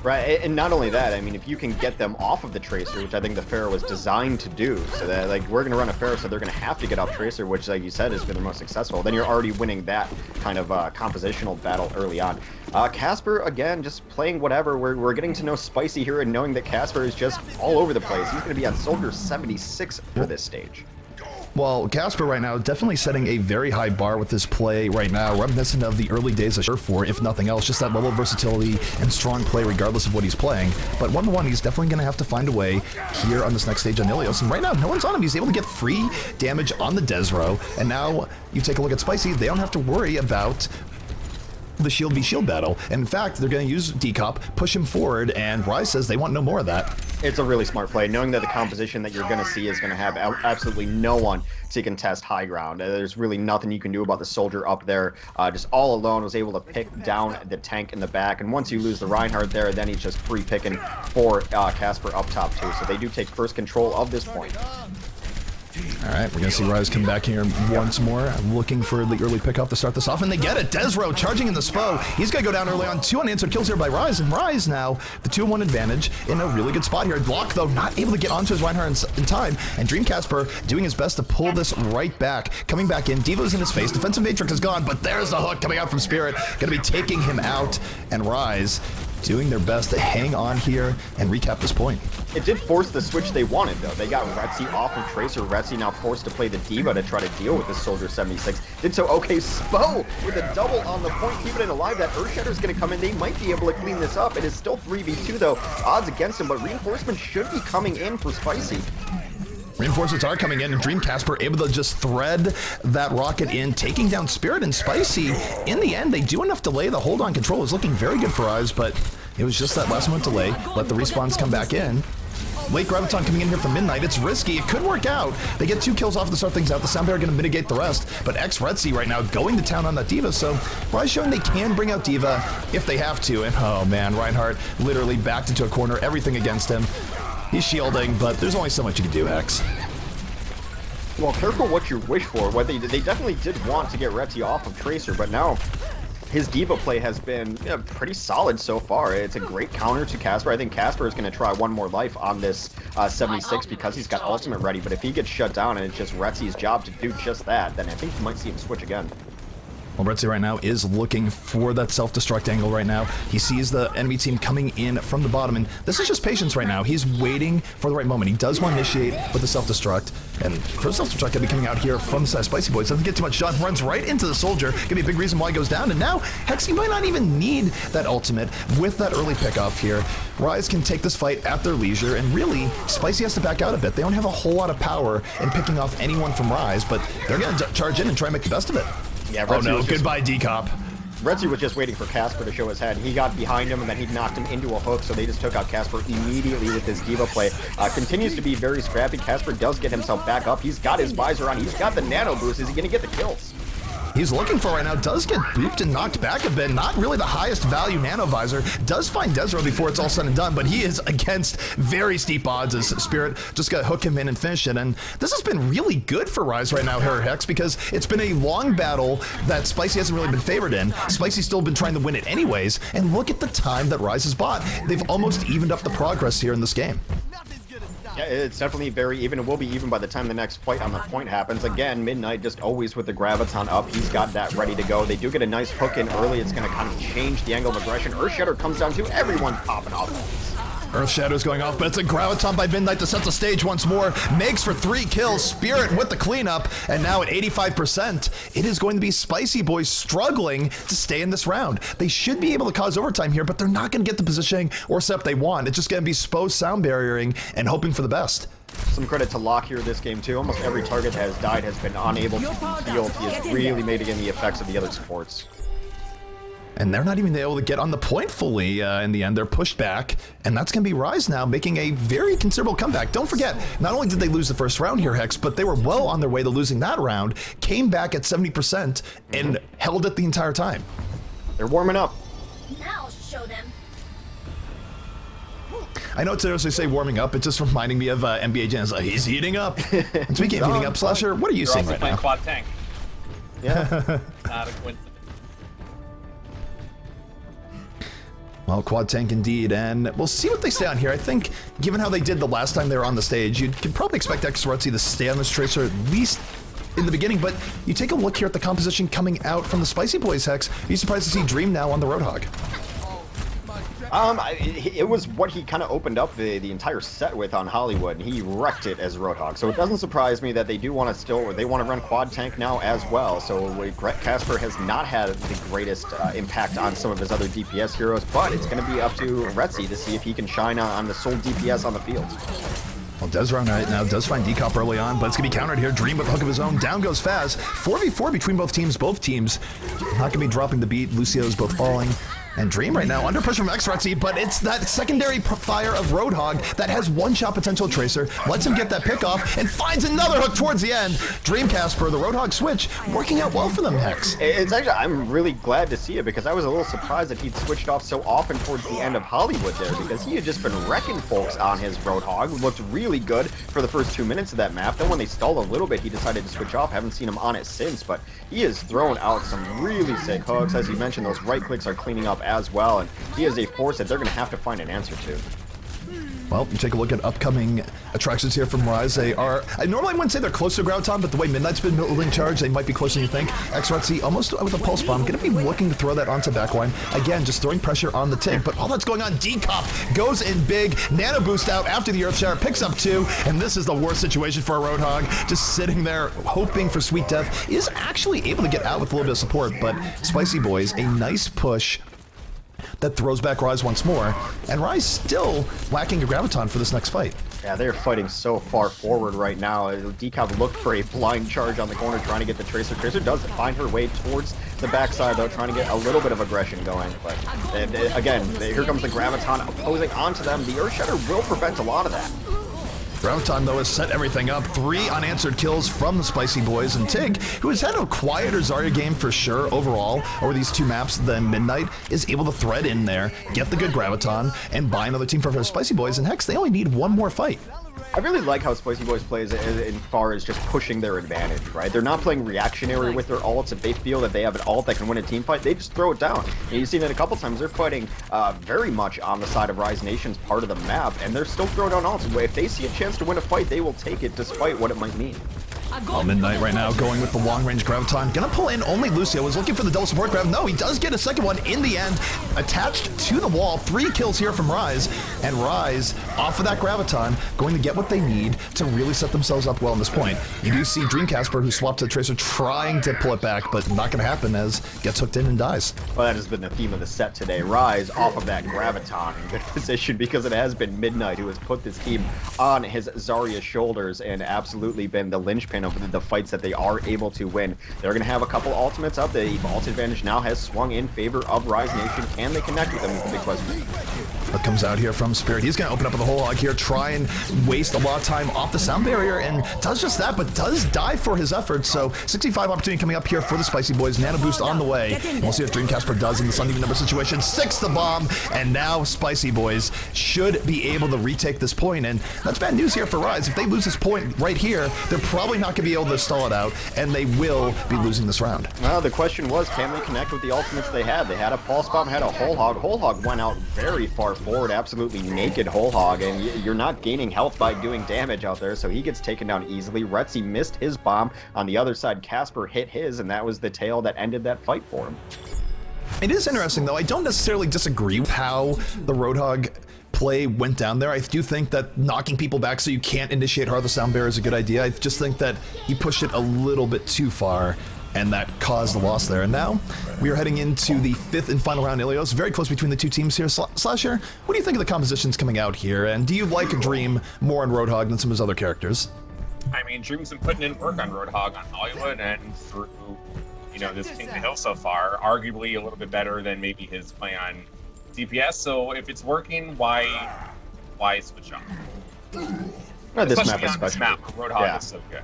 Speaker 2: Right, and not only that, I mean, if you can get them off of the Tracer, which I think the Pharah was designed to do, so that, like, we're going to run a Pharah, so they're going to have to get off Tracer, which, like you said, has been the most successful, then you're already winning that kind of compositional battle early on. Casper, again, just playing whatever. We're getting to know Spicy here and knowing that Casper is just all over the place. He's going to be on Soldier 76 for this stage.
Speaker 1: Well, Casper right now definitely setting a very high bar with his play right now, reminiscent of the early days of Surefour, if nothing else, just that level of versatility and strong play regardless of what he's playing. But 1-1, he's definitely going to have to find a way here on this next stage on Ilios. And right now, no one's on him. He's able to get free damage on the Desro. And now you take a look at Spicy, they don't have to worry about the shield v shield battle. And in fact, they're going to use Decop, push him forward, and Rise says they want no more of that.
Speaker 2: It's a really smart play, knowing that the composition that you're going to see is going to have absolutely no one to contest high ground. There's really nothing you can do about the Soldier up there. Just all alone was able to pick down the tank in the back, and once you lose the Reinhardt there, then he's just free picking for Casper up top too. So they do take first control of this point.
Speaker 1: All right, we're going to see Rise come back here once more, looking for the early pickup to start this off, and they get it. Desro charging in the SPO. He's going to go down early on. 2 unanswered kills here by Rise, and Rise now, the 2-1 advantage in a really good spot here. Block, though, not able to get onto his Reinhardt in time, and Dream Casper doing his best to pull this right back. Coming back in, Diva's in his face. Defensive Matrix is gone, but there's the hook coming out from Spirit. Going to be taking him out, and Rise doing their best to hang on here and recap this point.
Speaker 2: It did force the switch they wanted, though. They got Retzy off of Tracer. Retzy now forced to play the Diva to try to deal with this Soldier 76. Did so okay. Spo with a double on the point, keeping it alive. That Earthshatter's going to come in. They might be able to clean this up. It is still 3v2, though. Odds against him, but reinforcements should be coming in for Spicy.
Speaker 1: Reinforcements are coming in, and Dream Casper able to just thread that rocket in, taking down Spirit and Spicy. In the end, they do enough delay. The hold on control is looking very good for Rise, but it was just that last moment delay. Let the respawns come back in. Late Graviton coming in here from Midnight. It's risky. It could work out. They get 2 kills off to start things out. The Sound Barrier going to mitigate the rest, but Retzy right now going to town on that Diva, so Rise showing they can bring out Diva if they have to. And oh man, Reinhardt literally backed into a corner, everything against him. He's shielding, but there's only so much you can do, Hex.
Speaker 2: Well, careful what you wish for. What they definitely did want to get Retzy off of Tracer, but now his Diva play has been pretty solid so far. It's a great counter to Casper. I think Casper is going to try one more life on this 76 because he's got ultimate ready, but if he gets shut down and it's just Retzy's job to do just that, then I think you might see him switch again.
Speaker 1: Well, Retzy right now is looking for that self-destruct angle right now. He sees the enemy team coming in from the bottom, and this is just patience right now. He's waiting for the right moment. He does want to initiate with the self-destruct, and for self-destruct going to be coming out here from the side of Spicy Boys. Doesn't get too much done, runs right into the Soldier. Going to be a big reason why he goes down, and now Hexy might not even need that ultimate with that early pickoff here. Rise can take this fight at their leisure, and really, Spicy has to back out a bit. They don't have a whole lot of power in picking off anyone from Rise, but they're going to charge in and try and make the best of it.
Speaker 2: Yeah,
Speaker 1: oh no, goodbye Decop.
Speaker 2: Retzy was just waiting for Casper to show his head. He got behind him and then he knocked him into a hook, so they just took out Casper immediately with his Diva play. Continues to be very scrappy. Casper does get himself back up. He's got his visor on. He's got the nano boost. Is he going to get the kills?
Speaker 1: He's looking for right now, does get booped and knocked back a bit. Not really the highest value nano visor. Does find Desro before it's all said and done, but he is against very steep odds as Spirit just got to hook him in and finish it. And this has been really good for Rise right now, Herr Hex, because it's been a long battle that Spicy hasn't really been favored in. Spicy's still been trying to win it anyways, and look at the time that Rise has bought. They've almost evened up the progress here in this game.
Speaker 2: Yeah, it's definitely very even. It will be even by the time the next fight on the point happens. Again, Midnight just always with the Graviton up. He's got that ready to go. They do get a nice hook in early. It's going to kind of change the angle of aggression. Earthshatter comes down too. Everyone's popping off.
Speaker 1: Earthshadow's going off, but it's a Graviton by Midnight to set the stage once more. Makes for 3 kills. Spirit with the cleanup, and now at 85%, it is going to be Spicy Boys struggling to stay in this round. They should be able to cause overtime here, but they're not going to get the positioning or setup they want. It's just going to be Spo sound barriering and hoping for the best.
Speaker 2: Some credit to Locke here this game too. Almost every target that has died has been unable to be healed. He has really made again the effects of the other supports.
Speaker 1: And they're not even able to get on the point fully in the end. They're pushed back, and that's going to be Rise now, making a very considerable comeback. Don't forget, not only did they lose the first round here, Hex, but they were well on their way to losing that round, came back at 70%, and held it the entire time.
Speaker 2: They're warming up.
Speaker 4: Now I'll show them.
Speaker 1: I know it's seriously say warming up. It's just reminding me of NBA Jam. Like, he's heating up. And speaking of heating up, Slasher, what are you seeing right now?
Speaker 3: Quad tank.
Speaker 2: Yeah.
Speaker 3: Not a coincidence.
Speaker 1: Well, quad tank indeed, and we'll see what they stay on here. I think, given how they did the last time they were on the stage, you can probably expect Xrutzy to stay on this Tracer at least in the beginning, but you take a look here at the composition coming out from the Spicy Boys, Hex. Are you surprised to see Dream now on the Roadhog?
Speaker 2: It was what he kind of opened up the entire set with on Hollywood, and he wrecked it as Roadhog. So it doesn't surprise me that they do want to they want to run quad tank now as well. So Casper has not had the greatest impact on some of his other DPS heroes, but it's going to be up to Retzy to see if he can shine on the sole DPS on the field.
Speaker 1: Well, Desron right now does find decomp early on, but it's going to be countered here. Dream with a hook of his own. Down goes Faz. 4v4 between both teams. Both teams not going to be dropping the beat. Lucio's both falling. And Dream right now under pressure from Xrutzy, but it's that secondary fire of Roadhog that has one-shot potential Tracer, lets him get that pick off, and finds another hook towards the end. Dream Casper, the Roadhog switch, working out well for them, Hex.
Speaker 2: It's actually, I'm really glad to see it because I was a little surprised that he'd switched off so often towards the end of Hollywood there because he had just been wrecking folks on his Roadhog. Looked really good for the first 2 minutes of that map. Then when they stalled a little bit, he decided to switch off. Haven't seen him on it since, but he has thrown out some really sick hooks. As you mentioned, those right clicks are cleaning up as well, and he is a force that they're going to have to find an answer to.
Speaker 1: Well, you take a look at upcoming attractions here from Rise. They are, I normally wouldn't say they're close to Graviton, but the way Midnight's been building charge, they might be closer than you think. Xrutzy almost with a pulse bomb, going to be looking to throw that onto backline. Again, just throwing pressure on the Tig, but all that's going on, Decomp goes in big, Nano Boost out after the Earth Shower, picks up 2, and this is the worst situation for a Roadhog, just sitting there hoping for sweet death. Is actually able to get out with a little bit of support, but Spicy Boys, a nice push that throws back Rise once more, and Rise still lacking a Graviton for this next fight.
Speaker 2: Yeah, they're fighting so far forward right now. Decomp looked for a blind charge on the corner, trying to get the Tracer. Tracer does find her way towards the backside, though, trying to get a little bit of aggression going. But again, here comes the Graviton opposing onto them. The Earthshatter will prevent a lot of that.
Speaker 1: Graviton, though, has set everything up. 3 unanswered kills from the Spicy Boys, and Tig, who has had a quieter Zarya game for sure overall over these 2 maps than Midnight, is able to thread in there, get the good Graviton, and buy another team for the Spicy Boys, and Hex, they only need one more fight.
Speaker 2: I really like how Spicy Boys plays in far as just pushing their advantage, right? They're not playing reactionary with their ults. If they feel that they have an ult that can win a team fight, they just throw it down. And you've seen it a couple times. They're fighting very much on the side of Rise Nation's part of the map, and they're still throwing down ults. If they see a chance to win a fight, they will take it despite what it might mean.
Speaker 1: Well, Midnight right now going with the long-range Graviton. Gonna pull in only Lucio. Was looking for the double support grab. No, he does get a second one in the end. Attached to the wall. 3 kills here from Rise. And Rise, off of that Graviton, going to get what they need to really set themselves up well in this point. You do see Dream Casper, who swapped to Tracer, trying to pull it back, but not going to happen as gets hooked in and dies.
Speaker 2: Well, that has been the theme of the set today. Rise off of that Graviton in good position because it has been Midnight who has put this team on his Zarya shoulders and absolutely been the linchpin of the fights that they are able to win. They're going to have a couple ultimates up. The vault advantage now has swung in favor of Rise Nation. Can they connect with them is the big question.
Speaker 1: What comes out here from Spirit? He's going to open up with a whole hog here, try and waste a lot of time off the sound barrier, and does just that, but does die for his efforts. So 65 opportunity coming up here for the Spicy Boys. Nano Boost on the way. And we'll see what Dream Casper does in this uneven number situation. 6 the bomb, and now Spicy Boys should be able to retake this point, and that's bad news here for Rise. If they lose this point right here, they're probably not going to be able to stall it out, and they will be losing this round.
Speaker 2: Well, the question was, can they connect with the ultimates they had? They had a Pulse Bomb, had a Whole Hog. Whole Hog went out very far forward, absolutely naked Whole Hog, and you're not gaining health by doing damage out there, so he gets taken down easily. Retzy missed his bomb. On the other side, Casper hit his, and that was the tail that ended that fight for him.
Speaker 1: It is interesting, though. I don't necessarily disagree with how the Roadhog play went down there. I do think that knocking people back so you can't initiate Heart of the Sound Bearer is a good idea. I just think that he pushed it a little bit too far, and that caused the loss there. And now we are heading into the 5th and final round, Ilios. Very close between the 2 teams here. Slasher, what do you think of the compositions coming out here? And do you like Dream more on Roadhog than some of his other characters?
Speaker 3: I mean, Dream's been putting in work on Roadhog on Hollywood and through, you know, this King of the Hill so far. Arguably a little bit better than maybe his play on DPS. So if it's working, why switch up?
Speaker 2: This
Speaker 3: Especially
Speaker 2: map
Speaker 3: on this map, Roadhog is so good.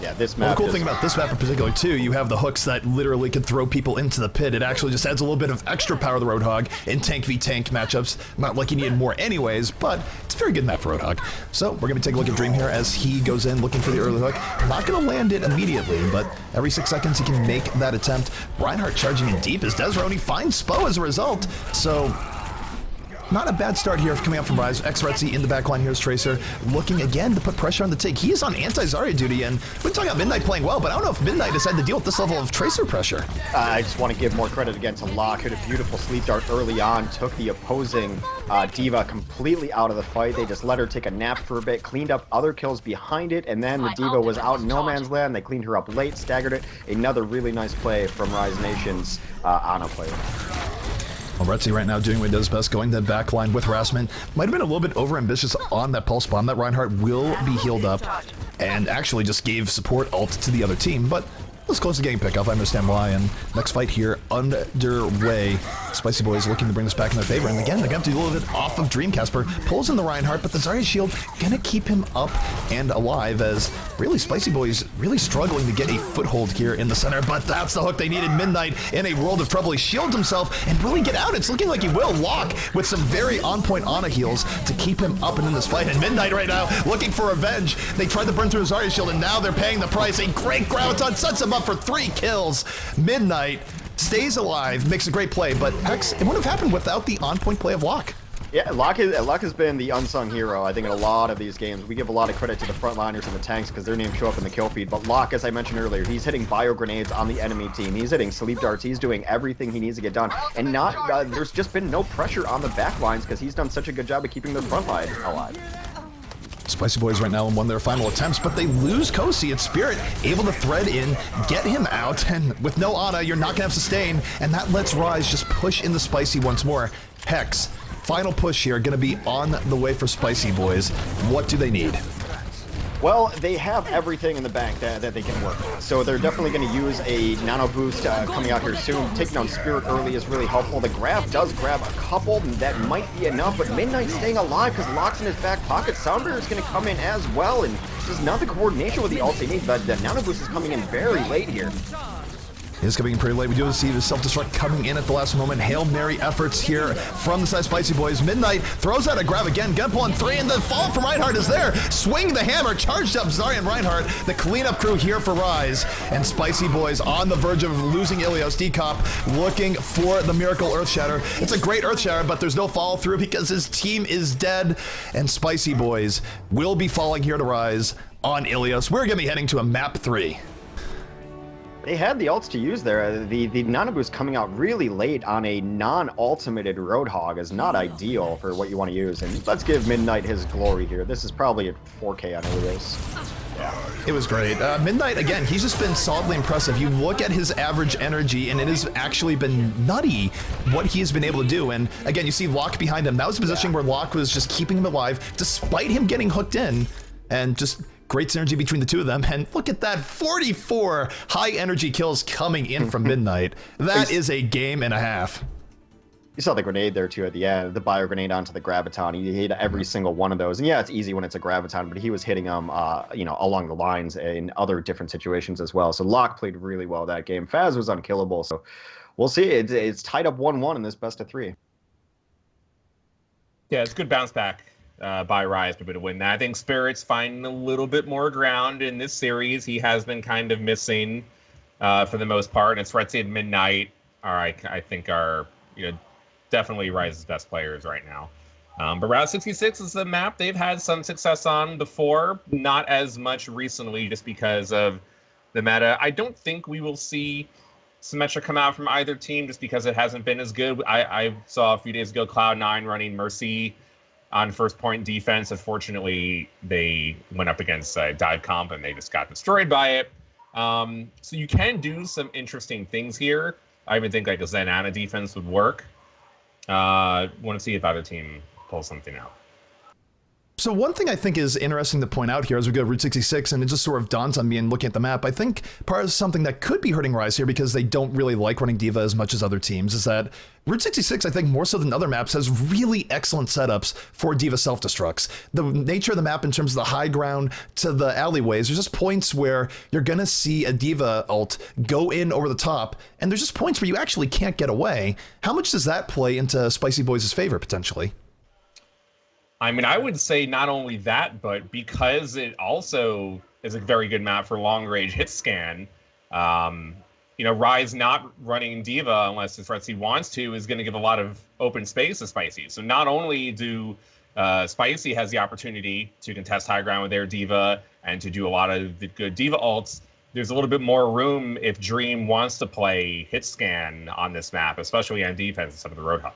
Speaker 2: Yeah, this
Speaker 1: Well,
Speaker 2: map.
Speaker 1: the cool thing about this map in particular, too, you have the hooks that literally could throw people into the pit. It actually just adds a little bit of extra power to the Roadhog in tank v tank matchups. Not like you needed more anyways, but it's a very good map for Roadhog. So we're going to take a look at Dream here as he goes in looking for the early hook. Not going to land it immediately, but every 6 seconds he can make that attempt. Reinhardt charging in deep as Desroni finds Spo as a result. So not a bad start here coming up from Rise. Xretzy in the backline here is Tracer, looking again to put pressure on the take. He is on anti-Zarya duty, and we're talking about Midnight playing well, but I don't know if Midnight has had to deal with this level of Tracer pressure.
Speaker 2: I just want to give more credit again to Locke, who had a beautiful sleep dart early on, took the opposing Diva completely out of the fight. They just let her take a nap for a bit, cleaned up other kills behind it, and then the Diva was out in no man's land. They cleaned her up late, staggered it. Another really nice play from Rise Nation's Ana player.
Speaker 1: Well, Retzi right now doing what he does best, going to the back line with harassment. Might have been a little bit over-ambitious on that pulse bomb. That Reinhardt will be healed up and actually just gave support ult to the other team, but let's close the game pickup. I understand why. And next fight here underway. Spicy Boys looking to bring this back in their favor. And again, they're going to do a little bit off of Dream. Casper pulls in the Reinhardt, but the Zarya shield going to keep him up and alive as really Spicy Boys really struggling to get a foothold here in the center. But that's the hook they needed. Midnight in a world of trouble. He shields himself and really get out. It's looking like he will. Lock with some very on-point Ana heals to keep him up and in this fight. And Midnight right now looking for revenge. They tried to burn through his Zarya shield, and now they're paying the price. A great Graviton sets him up for 3 kills. Midnight stays alive, makes a great play, but X, it wouldn't have happened without the on-point play of Locke.
Speaker 2: Yeah, Locke has been the unsung hero, I think, in a lot of these games. We give a lot of credit to the frontliners and the tanks because their names show up in the kill feed, but Locke, as I mentioned earlier, he's hitting bio grenades on the enemy team. He's hitting sleep darts. He's doing everything he needs to get done, and there's just been no pressure on the back lines because he's done such a good job of keeping the front line alive.
Speaker 1: Spicy Boys right now in one of their final attempts, but they lose Kosi and Spirit, able to thread in, get him out, and with no Ana, you're not going to have sustain, and that lets Rise just push into Spicy once more. Hex, final push here, going to be on the way for Spicy Boys. What do they need?
Speaker 2: Well, they have everything in the bank that they can work with. So they're definitely going to use a nano boost coming out here soon. Taking down Spirit early is really helpful. The grab does grab a couple, and that might be enough, but Midnight's staying alive because Locke's in his back pocket. Sounder is going to come in as well, and just not the coordination with the ult they need, but the nano boost is coming in very late here.
Speaker 1: Is coming in pretty late. We do see the self-destruct coming in at the last moment. Hail Mary efforts here from the side of Spicy Boys. Midnight throws out a grab again. Gunpull on 3, and the fall from Reinhardt is there. Swing the hammer, charged up Zarya and Reinhardt. The cleanup crew here for Rise. And Spicy Boys on the verge of losing Ilios. Decop looking for the miracle Earthshatter. It's a great Earthshatter, but there's no follow through because his team is dead. And Spicy Boys will be falling here to Rise on Ilios. We're going to be heading to a map 3.
Speaker 2: They had the ults to use there. The nano boost coming out really late on a non-ultimated Roadhog is not ideal for what you want to use. And let's give Midnight his glory here. This is probably a 4K on Ilios.
Speaker 1: It was great. Midnight, again, he's just been solidly impressive. You look at his average energy, and it has actually been nutty what he has been able to do. And again, you see Locke behind him. That was a position where Locke was just keeping him alive, despite him getting hooked in, and just great synergy between the two of them. And look at that, 44 high energy kills coming in from Midnight. That is a game and a half.
Speaker 2: You saw the grenade there too at the end, the bio grenade onto the Graviton. He hit every single one of those. And yeah, it's easy when it's a Graviton, but he was hitting them, along the lines in other different situations as well. So Locke played really well that game. Faz was unkillable. So we'll see. It's tied up 1-1 in this best of 3.
Speaker 3: Yeah, it's a good bounce back by Rise to win that. I think Spirit's finding a little bit more ground in this series. He has been kind of missing for the most part. And it's Retzi and Midnight I think are definitely Rise's best players right now. But Route 66 is the map they've had some success on before, not as much recently just because of the meta. I don't think we will see Symmetra come out from either team just because it hasn't been as good. I saw a few days ago Cloud9 running Mercy on first point defense. Unfortunately, they went up against Dive Comp and they just got destroyed by it. So you can do some interesting things here. I even think like a Zen Ana defense would work. Want to see if either team pulls something out.
Speaker 1: So one thing I think is interesting to point out here as we go to Route 66, and it just sort of dawns on me in looking at the map, I think part of something that could be hurting Rise here because they don't really like running D.Va as much as other teams is that Route 66, I think more so than other maps, has really excellent setups for D.Va self-destructs. The nature of the map in terms of the high ground to the alleyways, there's just points where you're going to see a D.Va ult go in over the top, and there's just points where you actually can't get away. How much does that play into Spicy Boys' favor, potentially?
Speaker 3: I mean, I would say not only that, but because it also is a very good map for long-range hit scan, Rise not running D.Va unless Fretzy wants to is going to give a lot of open space to Spicy. So not only do Spicy has the opportunity to contest high ground with their D.Va and to do a lot of the good D.Va ults, there's a little bit more room if Dream wants to play hit scan on this map, especially on defense instead of the Roadhog.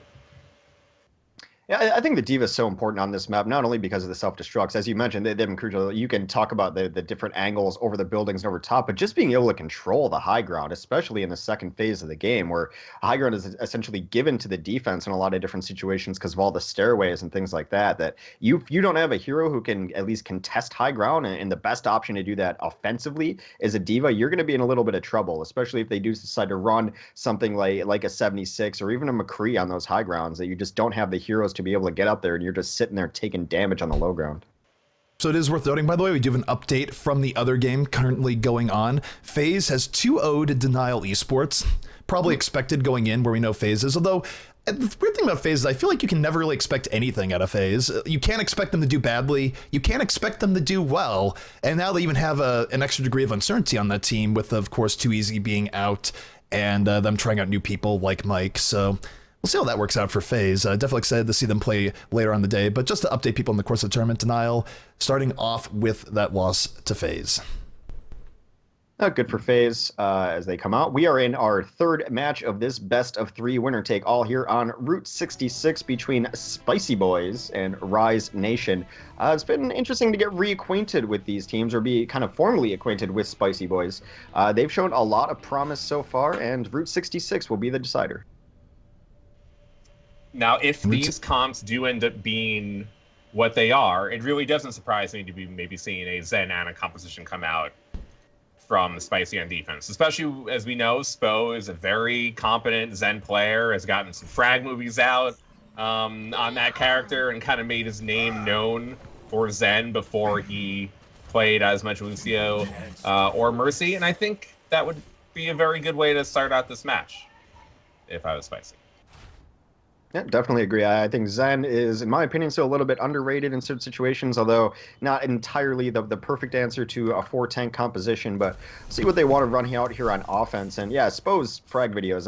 Speaker 2: Yeah, I think the D.Va is so important on this map, not only because of the self-destructs. As you mentioned, they've been crucial. You can talk about the different angles over the buildings and over top, but just being able to control the high ground, especially in the second phase of the game, where high ground is essentially given to the defense in a lot of different situations because of all the stairways and things like that, that you don't have a hero who can at least contest high ground, and the best option to do that offensively is a D.Va, you're going to be in a little bit of trouble, especially if they do decide to run something like a 76 or even a McCree on those high grounds, that you just don't have the heroes to be able to get up there, and you're just sitting there taking damage on the low ground.
Speaker 1: So it is worth noting, by the way, we do have an update from the other game currently going on. FaZe has 2-0 to Denial Esports. Probably expected going in where we know FaZe is, although the weird thing about FaZe is I feel like you can never really expect anything out of FaZe. You can't expect them to do badly. You can't expect them to do well. And now they even have an extra degree of uncertainty on that team with, of course, Too Easy being out and them trying out new people like Mike. So we'll see how that works out for FaZe. Definitely excited to see them play later on the day. But just to update people in the course of the tournament, Denial starting off with that loss to FaZe.
Speaker 2: Good for FaZe as they come out. We are in our third match of this best-of-3 winner-take-all here on Route 66 between Spicy Boys and Rise Nation. It's been interesting to get reacquainted with these teams, or be kind of formally acquainted with Spicy Boys. They've shown a lot of promise so far, and Route 66 will be the decider.
Speaker 3: Now, if these comps do end up being what they are, it really doesn't surprise me to be maybe seeing a Zen Ana composition come out from Spicy on defense. Especially as we know, Spo is a very competent Zen player, has gotten some frag movies out on that character, and kind of made his name known for Zen before he played as much Lucio or Mercy. And I think that would be a very good way to start out this match if I was Spicy.
Speaker 2: Yeah, definitely agree. I think Zen is, in my opinion, still a little bit underrated in certain situations, although not entirely the perfect answer to a 4-tank composition, but see what they want to run out here on offense. And yeah, Spo's frag videos,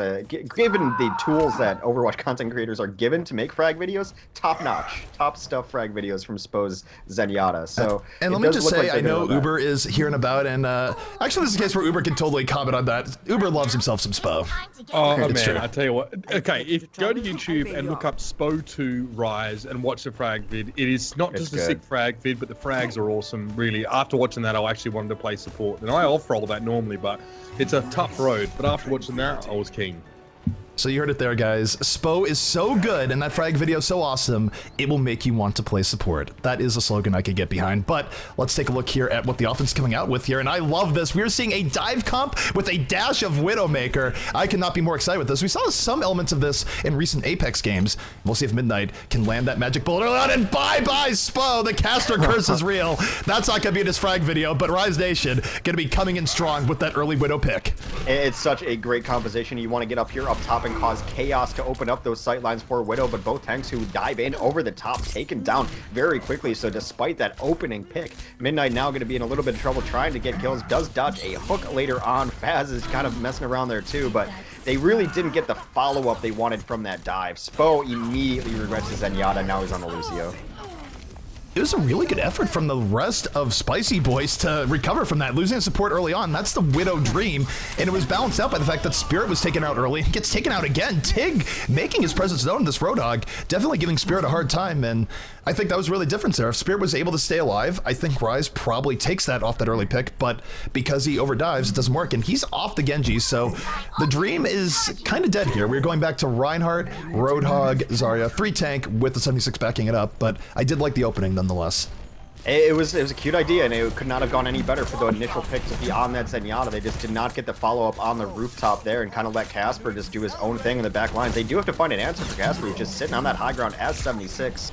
Speaker 2: given the tools that Overwatch content creators are given to make frag videos, top-notch, top stuff frag videos from Spo's Zenyatta. So,
Speaker 1: and let me just say, I know Uber is here and about, and actually this is a case where Uber can totally comment on that. Uber loves himself some Spo.
Speaker 4: Oh man, I tell you what. Okay, if go to YouTube and look up Spo 2 Rise and watch the frag vid. It is not just a sick frag vid, but the frags are awesome, really. After watching that, I actually wanted to play support. And I off-roll that normally, but it's a tough road. But after watching that, I was keen.
Speaker 1: So you heard it there, guys. Spo is so good, and that frag video is so awesome, it will make you want to play support. That is a slogan I could get behind. But let's take a look here at what the offense is coming out with here, and I love this. We're seeing a dive comp with a dash of Widowmaker. I cannot be more excited with this. We saw some elements of this in recent Apex games. We'll see if Midnight can land that magic bullet early on, and bye-bye, Spo! The caster curse is real. That's not going to be in his frag video, but Rise Nation going to be coming in strong with that early Widow pick.
Speaker 2: It's such a great composition. You want to get up here, up top, and cause chaos to open up those sight lines for Widow, but both tanks who dive in over the top, taken down very quickly. So despite that opening pick, Midnight now going to be in a little bit of trouble trying to get kills. Does dodge a hook later on. Faz is kind of messing around there too, but they really didn't get the follow-up they wanted from that dive. Spo immediately regrets his Zenyatta. Now he's on the Lucio.
Speaker 1: It was a really good effort from the rest of Spicy Boys to recover from that. Losing support early on, that's the Widow dream, and it was balanced out by the fact that Spirit was taken out early and gets taken out again. Tig making his presence known in this Roadhog, definitely giving Spirit a hard time, and I think that was really different there. If Spirit was able to stay alive, I think Rise probably takes that off that early pick, but because he overdives, it doesn't work, and he's off the Genji, so the dream is kind of dead here. We're going back to Reinhardt, Roadhog, Zarya, 3 tank with the 76 backing it up, but I did like the opening nonetheless.
Speaker 2: It was a cute idea, and it could not have gone any better for the initial pick to be on that Zenyatta. They just did not get the follow-up on the rooftop there and kind of let Casper just do his own thing in the back lines. They do have to find an answer for Casper. He's just sitting on that high ground as 76.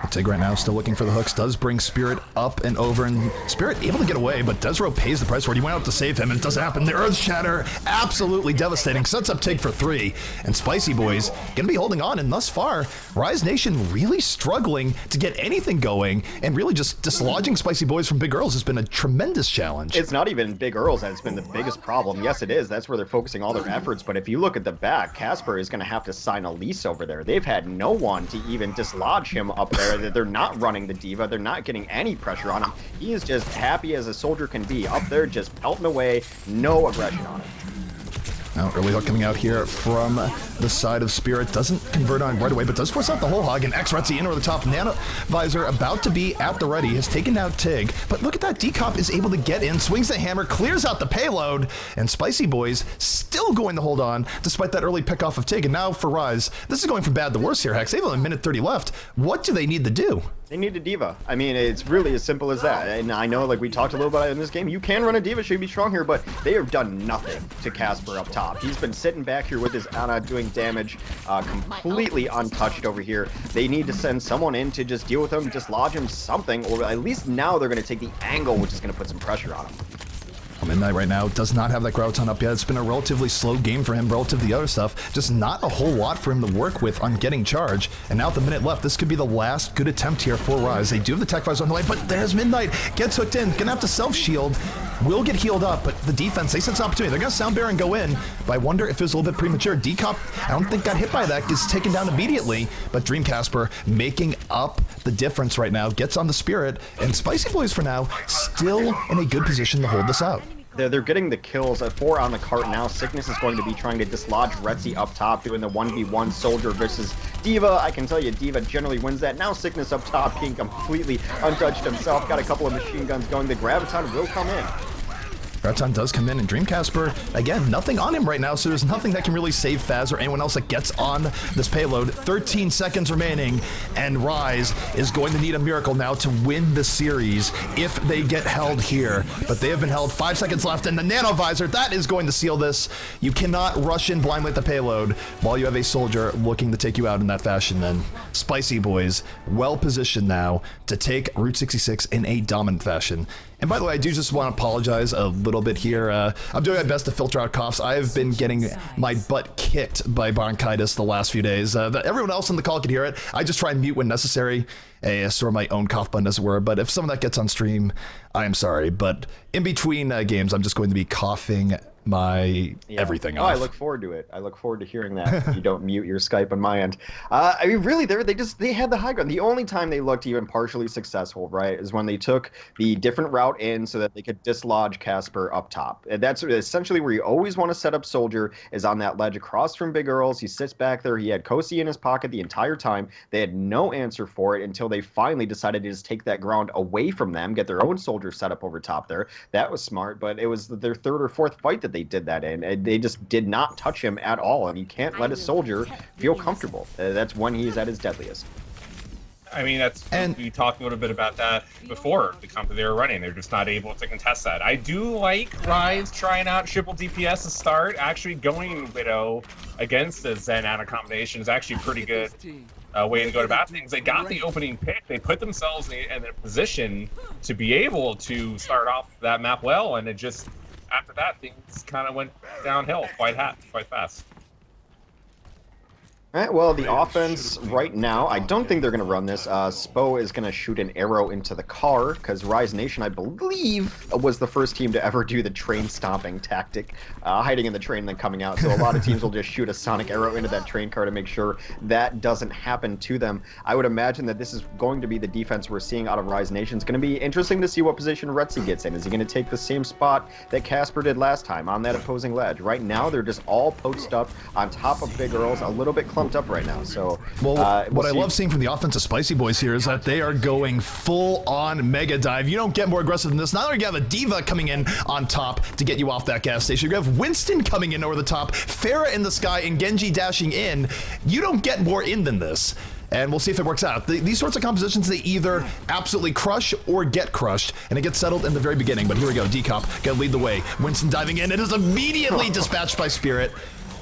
Speaker 1: Tig right now still looking for the hooks, does bring Spirit up and over, and Spirit able to get away, but Desro pays the price for it. He went out to save him, and it doesn't happen. The Earth Shatter, absolutely devastating, sets up Tig for 3, and Spicy Boys gonna be holding on, and thus far, Rise Nation really struggling to get anything going, and really just dislodging Spicy Boys from Big Earls has been a tremendous challenge.
Speaker 2: It's not even Big Earls that's been the biggest problem. Yes, it is. That's where they're focusing all their efforts, but if you look at the back, Casper is gonna have to sign a lease over there. They've had no one to even dislodge him up there. They're not running the diva. They're not getting any pressure on him. He is just happy as a soldier can be up there, just pelting away, no aggression on him.
Speaker 1: Now, early hook coming out here from the side of Spirit. Doesn't convert on right away, but does force out the whole hog. And X-Retzy in over the top. Nano Visor about to be at the ready. Has taken out Tig. But look at that. Decop is able to get in. Swings the hammer. Clears out the payload. And Spicy Boys still going to hold on despite that early pick off of Tig. And now for Rise. This is going from bad to worse here, Hex. They have only a minute 30 left. What do they need to do?
Speaker 2: They need a diva. I mean, it's really as simple as that. And I know, like we talked a little bit in this game, you can run a diva, should be strong here, but they have done nothing to Casper up top. He's been sitting back here with his Ana doing damage, completely untouched over here. They need to send someone in to just deal with him, dislodge him, something, or at least now they're going to take the angle, which is going to put some pressure on him.
Speaker 1: Midnight right now does not have that Graviton up yet. It's been a relatively slow game for him relative to the other stuff. Just not a whole lot for him to work with on getting charge. And now with the minute left, this could be the last good attempt here for Rise. They do have the tech visor on the way, but there's Midnight. Gets hooked in. Gonna have to self-shield. Will get healed up, but the defense, they sense an opportunity. They're gonna Sound Bear and go in, but I wonder if it was a little bit premature. Decop, I don't think got hit by that. Gets taken down immediately, but Dream Casper making up the difference right now. Gets on the Spirit, and Spicy Boys for now still in a good position to hold this out.
Speaker 2: They're getting the kills. 4 on the cart now. Sickness is going to be trying to dislodge Retzy up top, doing the 1v1 Soldier versus Diva. I can tell you, Diva generally wins that. Now Sickness up top, being completely untouched himself. Got a couple of machine guns going. The Graviton will come in.
Speaker 1: Graviton does come in, and Dream Casper, again, nothing on him right now, so there's nothing that can really save Faz or anyone else that gets on this payload. 13 seconds remaining, and Rise is going to need a miracle now to win the series if they get held here. But they have been held. 5 seconds left, and the Nano Visor, that is going to seal this. You cannot rush in blindly at the payload while you have a soldier looking to take you out in that fashion. And Spicy Boys, well positioned now to take Route 66 in a dominant fashion. And by the way, I do just want to apologize a little bit here. I'm doing my best to filter out coughs. I have been getting my butt kicked by bronchitis the last few days. Everyone else on the call could hear it. I just try and mute when necessary. Sort of my own cough button, as it were. But if some of that gets on stream, I am sorry. But in between games, I'm just going to be coughing my everything off.
Speaker 2: I look forward to it. I look forward to hearing that. You don't mute your Skype on my end. I mean, really, they had the high ground. The only time they looked even partially successful, right, is when they took the different route in so that they could dislodge Casper up top. And that's essentially where you always want to set up Soldier, is on that ledge across from Big Earls. He sits back there. He had Kosi in his pocket the entire time. They had no answer for it until they finally decided to just take that ground away from them, get their own Soldier set up over top there. That was smart, but it was their 3rd or 4th fight that they did that in, and they just did not touch him at all, and you can't let a soldier feel comfortable. That's when he's at his deadliest.
Speaker 3: I mean, we talked a little bit about that before the comp that they were running. They're just not able to contest that. I do like Rise trying out triple DPS to start. Actually going Widow against the Zen Ana combination is actually pretty good way to go about things. They got the opening pick. They put themselves in a position to be able to start off that map well, and it just, after that, things kind of went downhill quite fast.
Speaker 2: All right, well, the offense right now, I don't think they're going to run this. Spo is going to shoot an arrow into the car, because Rise Nation, I believe, was the first team to ever do the train stomping tactic, hiding in the train and then coming out. So a lot of teams will just shoot a sonic arrow into that train car to make sure that doesn't happen to them. I would imagine that this is going to be the defense we're seeing out of Rise Nation. It's going to be interesting to see what position Retzy gets in. Is he going to take the same spot that Casper did last time on that opposing ledge? Right now, they're just all posted up on top of Big Earls, a little bit close pumped up right now. So,
Speaker 1: well, what I
Speaker 2: see.
Speaker 1: love seeing from the offensive Spicy Boys here is that they are going full-on Mega Dive. You don't get more aggressive than this. Not only do you have a Diva coming in on top to get you off that gas station, you have Winston coming in over the top, Pharah in the sky, and Genji dashing in. You don't get more in than this. And we'll see if it works out. These sorts of compositions, they either absolutely crush or get crushed, and it gets settled in the very beginning. But here we go, Decop gonna lead the way. Winston diving in, it is immediately dispatched by Spirit.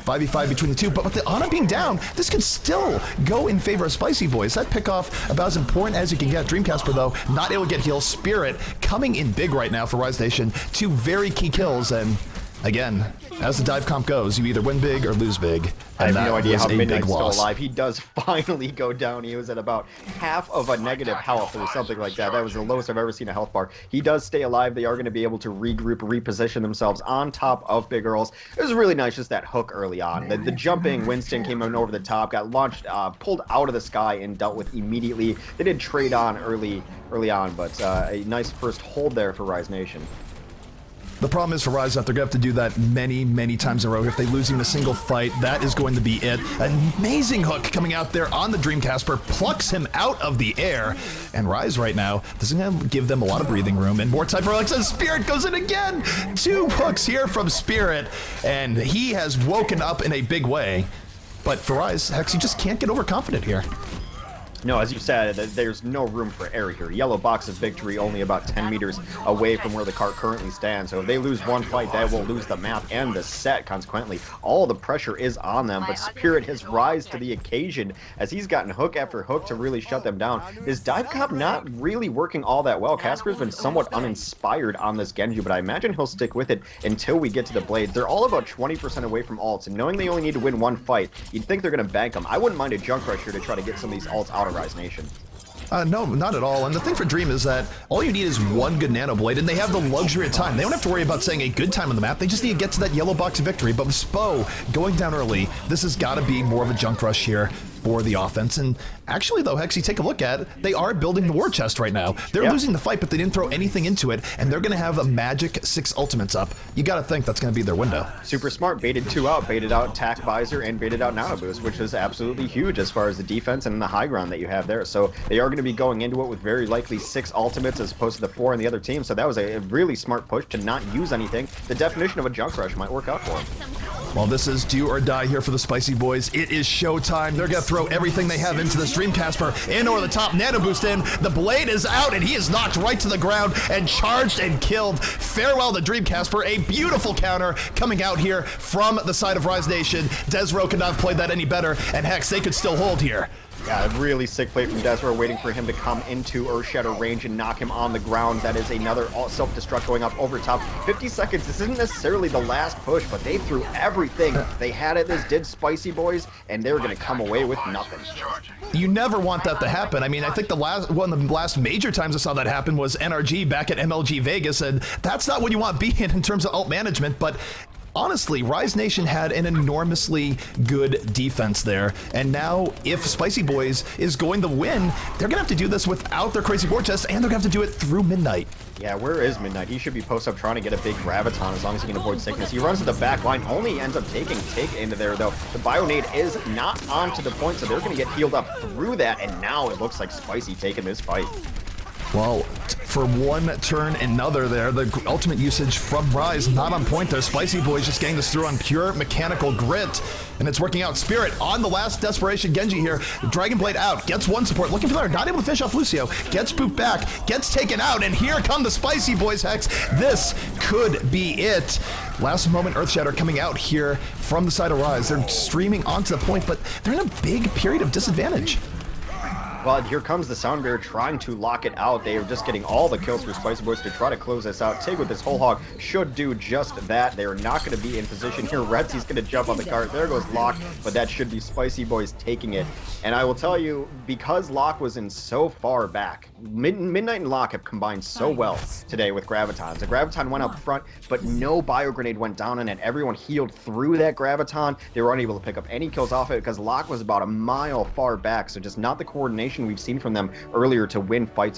Speaker 1: 5v5 between the two, but with the Ana being down, this could still go in favor of Spicy Boys. That pickoff about as important as you can get. Dreamcasper, though, not able to get heals. Spirit coming in big right now for Rise Nation. 2 very key kills, and again, as the dive comp goes, you either win big or lose big.
Speaker 2: I
Speaker 1: And
Speaker 2: have no idea how Midnight's still
Speaker 1: loss.
Speaker 2: alive. He does finally go down. He was at about half of a negative health or something like that. That was the lowest I've ever seen a health bar. He does stay alive. They are going to be able to regroup, reposition themselves on top of Big Earls. It was really nice, just that hook early on. The jumping Winston came in over the top, got launched, pulled out of the sky, and dealt with immediately. They did trade on early on, but a nice first hold there for Rise Nation.
Speaker 1: The problem is for Rise that they're going to have to do that many, many times in a row. If they lose even a single fight, that is going to be it. An amazing hook coming out there on the Dreamcasper, plucks him out of the air. And Rise right now, this is going to give them a lot of breathing room and more time for Alex. And Spirit goes in again. 2 hooks here from Spirit, and he has woken up in a big way. But for Rise, Hex, you just can't get overconfident here.
Speaker 2: No, as you said, there's no room for error here. Yellow box of victory only about 10 meters away from where the cart currently stands. So if they lose one fight, they will lose the map and the set, consequently. All the pressure is on them, but Spirit has rise to the occasion as he's gotten hook after hook to really shut them down. His dive comp not really working all that well. Casper's been somewhat uninspired on this Genji, but I imagine he'll stick with it until we get to the blades. They're all about 20% away from ults, and knowing they only need to win one fight, you'd think they're going to bank them. I wouldn't mind a junk rush here to try to get some of these ults out of Rise Nation.
Speaker 1: No, not at all. And the thing for Dream is that all you need is one good Nano Blade, and they have the luxury of time. They don't have to worry about saying a good time on the map. They just need to get to that yellow box of victory. But with Spo going down early, this has got to be more of a junk rush here for the offense. And actually, though, Hexy, take a look at it. They are building the war chest right now. They're losing the fight, but they didn't throw anything into it, and they're going to have a magic 6 ultimates up. You got to think that's going to be their window.
Speaker 2: Super smart. Baited 2 out. Baited out Tac Visor and baited out Nano Boost, which is absolutely huge as far as the defense and the high ground that you have there. So they are going to be going into it with very likely 6 ultimates as opposed to the 4 on the other team. So that was a really smart push to not use anything. The definition of a junk rush might work out for them.
Speaker 1: Well, this is do or die here for the Spicy Boys. It is showtime. They're going to throw everything they have into this Dreamcasper. In over the top, Nano Boost in. The blade is out, and he is knocked right to the ground and charged and killed. Farewell to Dreamcasper. A beautiful counter coming out here from the side of Rise Nation. Desro could not have played that any better, and Hex, they could still hold here.
Speaker 2: Yeah, a really sick play from Desro, waiting for him to come into Earthshatter range and knock him on the ground. That is another self-destruct going up over top. 50 seconds, this isn't necessarily the last push, but they threw everything they had at this, did Spicy Boys, and they're going to come away with nothing.
Speaker 1: You never want that to happen. I mean, I think one of the last major times I saw that happen was NRG back at MLG Vegas, and that's not what you want being in terms of ult management, but honestly, Rise Nation had an enormously good defense there, and now if Spicy Boys is going to win, they're going to have to do this without their crazy war chest, and they're going to have to do it through Midnight.
Speaker 2: Yeah, where is Midnight? He should be post up trying to get a big Graviton as long as he can avoid sickness. He runs to the back line, only ends up taking Take into there, though. The Bionade is not onto the point, so they're going to get healed up through that, and now it looks like Spicy taking this fight.
Speaker 1: Well, for one turn another there, the ultimate usage from Rise not on point there. Spicy Boys just getting this through on pure mechanical grit, and it's working out. Spirit on the last desperation Genji here. Dragon Blade out, gets one support, looking for the not able to finish off Lucio, gets spooked back, gets taken out, and here come the Spicy Boys, Hex. This could be it. Last moment Earthshatter coming out here from the side of Rise. They're streaming onto the point, but they're in a big period of disadvantage.
Speaker 2: Well, here comes the Sound Bear trying to lock it out. They are just getting all the kills for Spicy Boys to try to close this out. Tig with this whole hog should do just that. They are not going to be in position here. Retsy's going to jump on the cart. There goes Locke, but that should be Spicy Boys taking it. And I will tell you, because Locke was in so far back, Midnight and Locke have combined so well today with Gravitons. The Graviton went up front, but no Bio Grenade went down on it. Everyone healed through that Graviton. They were unable to pick up any kills off it because Locke was about a mile far back, so just not the coordination we've seen from them earlier to win fights